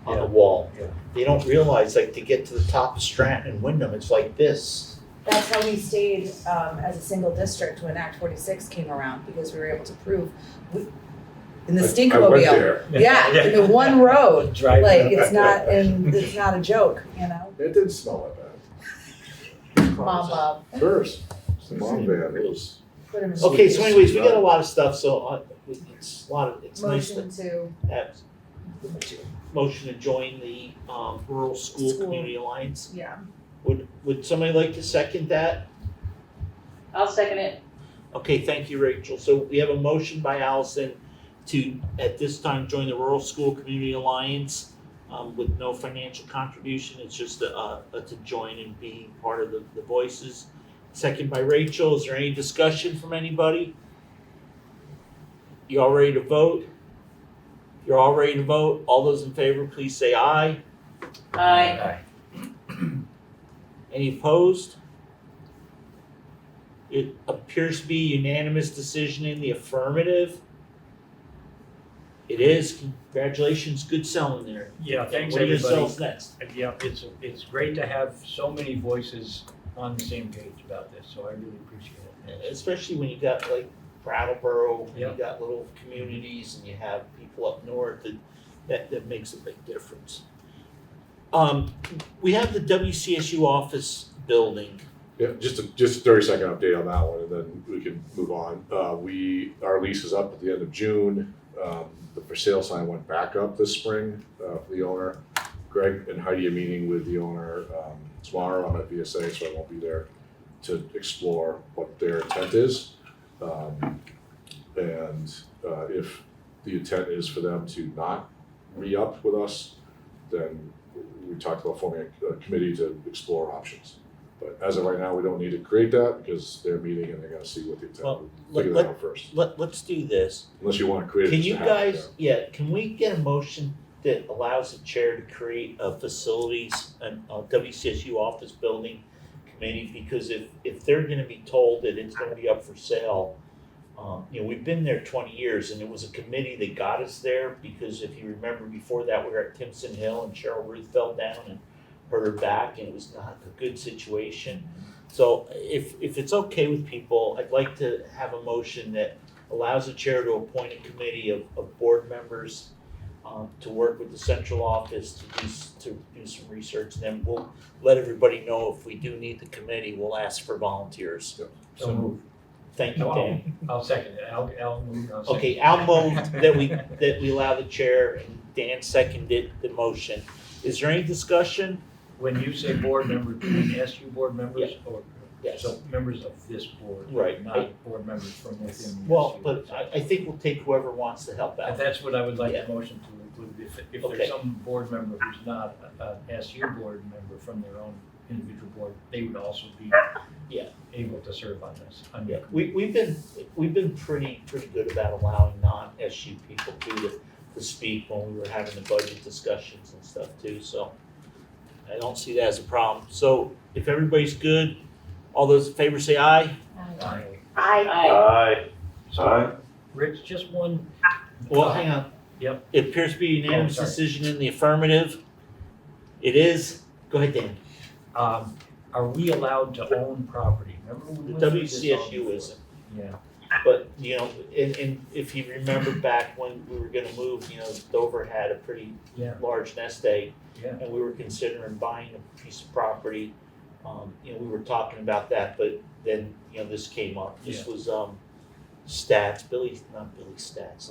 on the wall. Yeah. They don't realize, like, to get to the top of Stratton and Windham, it's like this. That's how we stayed as a single district when Act 46 came around, because we were able to prove in the I went Stinkmobile. there. Yeah, in the one road. Driving. Like it's not a joke, you know. It didn't smell that Mom Bob. bad. First, it's the mom van. It was. Put him in Okay, so anyways, we got a lot of stuff, so it's nice motion to to have motion to join the Rural School Community Alliance. yeah. Would somebody like to second that? I'll second it. Okay, thank you, Rachel. So we have a motion by Allison to, at this time, join the Rural School Community Alliance with no financial contribution. It's just to join and be part of the voices. Second by Rachel. Is there any discussion from anybody? You all ready to vote? You're all ready to vote? All those in favor, please say aye. Aye. Any opposed? It appears to be unanimous decision in the affirmative. It is. Congratulations. Good selling there. Yeah, thanks What are your everybody. sales next? Yeah, it's great to have so many voices on the same page about this, so I really appreciate it. Especially when you got like Brattleboro, and Yeah. you got little communities and you have people up north, that makes a big difference. We have the WCSU office building. Yeah, just a 30-second update on that one, and then we can move on. Our lease is up at the end of June. The for sale sign went back up this spring for the owner. Greg and Heidi are meeting with the owner tomorrow. I'm at VSA, so I won't be there to explore what their intent is. If the intent is for them to not re-up with us, then we talked about forming a committee to explore options. But as of right now, we don't need to create that because they're meeting and they're gonna see what the intent. Well, Figure that out first. let's do this. Unless you want to create it. Can just you to have it guys, can we get a motion that allows the chair to create a facilities, a WCSU office building committee? Because if they're gonna be told that it's gonna be up for sale, we've been there 20 years and it was a committee that got us there because if you remember before that, we were at Timpson Hill and Cheryl Ruth fell down and hurt her back and it was not a good situation. So if it's okay with people, I'd like to have a motion that allows the chair to appoint a committee of board members to work with the central office to do some research. Then we'll let everybody know if we do need the committee, we'll ask for volunteers. So move. Thank you, Dan. I'll second it. I'll move. I'll second Okay, it. Al moved that we allow the chair and Dan seconded the motion. Is there any discussion? When you say board members, do you mean SU board members or? Yes. So members of this board. Right. Not board members from within. the Well, SU. but I think we'll take whoever wants to help And out. that's what I would like Yeah. the motion to include. If Okay. there's some board member who's not an SU board member from their own individual board, they would also be Yeah. able to serve on this. Yeah, we've been pretty good about allowing non-SU people to speak when we were having the budget discussions and stuff too, so I don't see that as a problem. So if everybody's good, all those in favor say aye. Aye. So, Rich, just one. Well, hang on. Yep. It appears to be unanimous sorry. decision in the affirmative. It is. Go ahead, Dan. Are we allowed to own property? Remember we The went through this all WCSU before? isn't. Yeah. But, and if you remember back when we were gonna move, Dover had a pretty Yeah. large nest egg. Yeah. And we were considering buying a piece of property. We were talking about that, but then, this came up. This Yeah. was, Stats, not Billy Stats,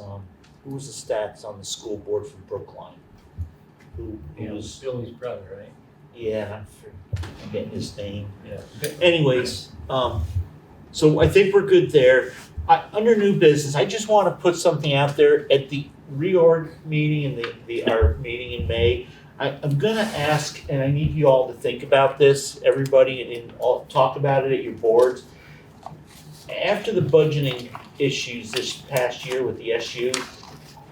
who was the Stats on the school board from Brookline? Who was, Billy's brother, right? yeah, I'm forgetting his name. Yeah. Anyways, so I think we're good there. Under new business, I just want to put something out there at the reorg meeting and our meeting in May. I'm gonna ask, and I need you all to think about this, everybody, and all talk about it at your boards. After the budgeting issues this past year with the SU,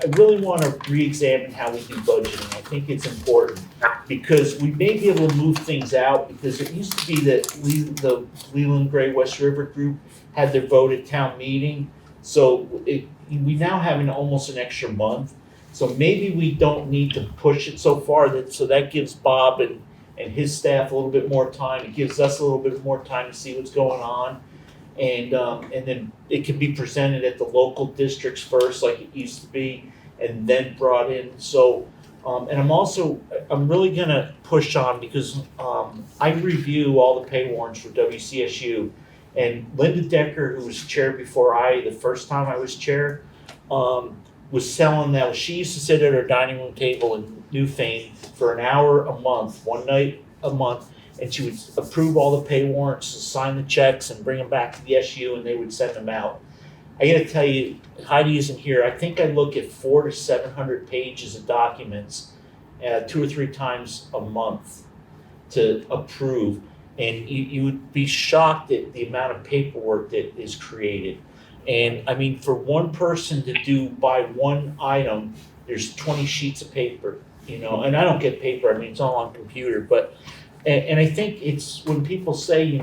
I really want to re-examine how we do budgeting. I think it's important because we may be able to move things out because it used to be that the Leland Gray West River group had their vote at town meeting. So we now have almost an extra month. So maybe we don't need to push it so far so that gives Bob and his staff a little bit more time. It gives us a little bit more time to see what's going on. And then it can be presented at the local districts first, like it used to be, and then brought in. So, and I'm really gonna push on because I review all the pay warrants for WCSU, and Linda Decker, who was chair before the first time I was chair, was selling that. She used to sit at her dining room table in Newfane for an hour a month, one night a month. And she would approve all the pay warrants, sign the checks, and bring them back to the SU, and they would send them out. I got to tell you, Heidi isn't here. I think I look at 400 to 700 pages of documents 2 or 3 times a month to approve, and you would be shocked at the amount of paperwork that is created. And I mean, for one person to buy one item, there's 20 sheets of paper, and I don't get paper. I mean, it's all on computer, but. And I think it's when people say,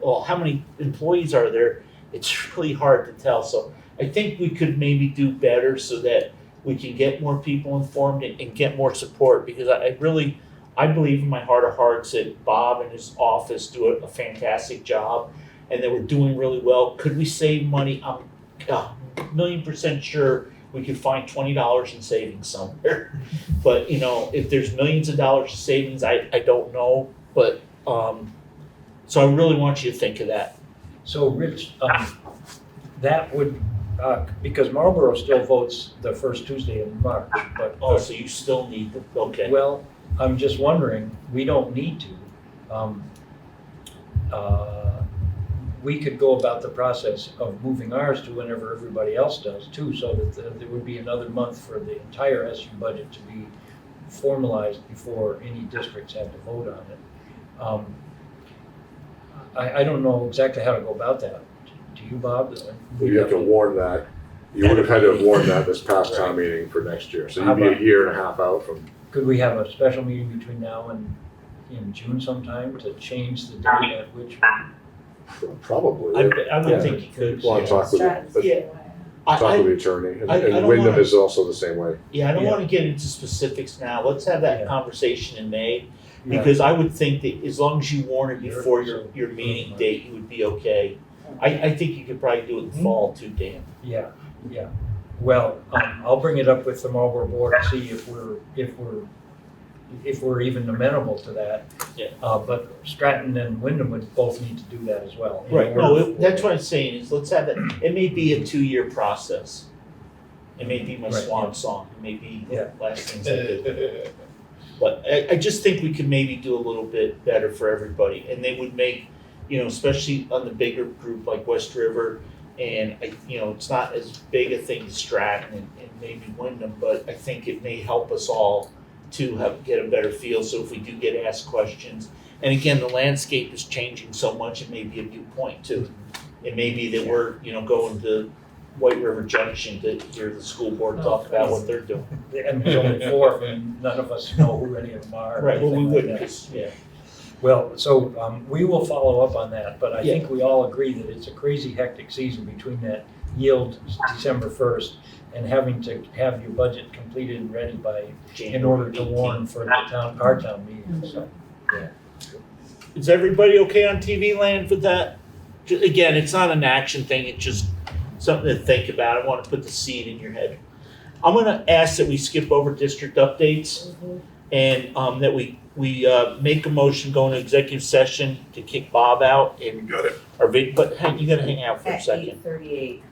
well, how many employees are there? It's really hard to tell. So I think we could maybe do better so that we can get more people informed and get more support because I believe in my heart of hearts that Bob and his office do a fantastic job and that we're doing really well. Could we save money? I'm a million% sure we could find $20 in savings somewhere. But, if there's millions of dollars in savings, I don't know. But, so I really want you to think of that. So Rich, that would, because Marlboro still votes the first Tuesday in March, but. Oh, so you still need okay. Well, I'm just wondering, we don't need to. We could go about the process of moving ours to whenever everybody else does too, so that there would be another month for the entire SU budget to be formalized before any districts have to vote on it. I don't know exactly how to go about that. Do you, Bob? You have to warn that. You would have had to have warned that this past town meeting for next year. So you'd be a year and a half out from. Could we have a special meeting between now and in June sometime to change the date at which? Probably. I would think you could. Want to talk with the attorney, and Windham is also the same way. Yeah, I don't want to get into specifics now. Let's have that conversation in May, because I would think that as long as you warn it before your meeting date, you would be okay. I think you could probably do it in the fall too, Dan. Yeah. Well, I'll bring it up with the Marlboro board and see if we're even amenable to that. Yeah. But Stratton and Windham would both need to do that as well. Right. No, that's what I'm saying is let's have it. It may be a 2-year process. It may be my swan song. It may be the last things I do. But I just think we could maybe do a little bit better for everybody, and they would make especially on the bigger group like West River. And it's not as big a thing as Stratton and maybe Windham, but I think it may help us all to get a better feel. So if we do get asked questions, and again, the landscape is changing so much, it may be a viewpoint too. It may be that we're, going to White River Junction to hear the school board talk about what they're doing. And there's only 4 and none of us know who any of them are. Right, well, we anything like wouldn't, that. 'cause, yeah. Well, so we will follow up on that, but I think we all agree that it's a crazy hectic season between that yield December 1st and having to have your budget completed and ready in order to warn for our town meeting, so. Is everybody okay on TV land with that? Again, it's not an action thing, it's just something to think about. I want to put the seed in your head. I'm gonna ask that we skip over district updates and that we make a motion, go into executive session to kick Bob out and Got it. but you gotta hang out for a At second. 8:38,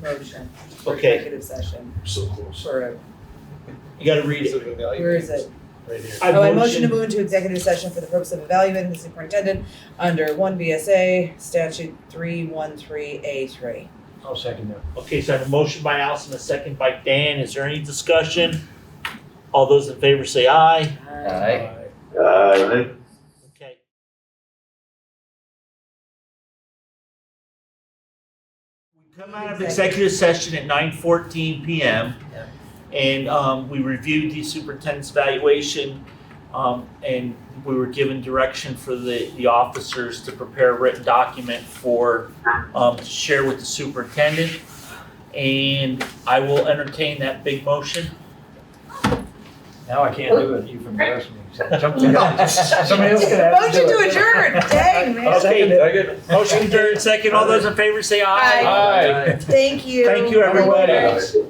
motion for Okay. executive session So close. for, You gotta read it. where is it? Right here. I motion to move into executive session for the purpose of evaluating the superintendent under 1 VSA statute 313A3. I'll second that. Okay, so I have a motion by Allison, a second by Dan. Is there any discussion? All those in favor say aye. Aye. Okay. We come out of executive session at 9:14 PM. And we reviewed the superintendent's evaluation. And we were given direction for the officers to prepare a written document to share with the superintendent. And I will entertain that big motion. Now I can't do it, you've embarrassed me. Jump to it. Somebody else can have to Motion do to it. adjourn, dang, man. Okay, motion adjourned, second. All those in favor say aye. Aye. Thank you. Thank you, everybody.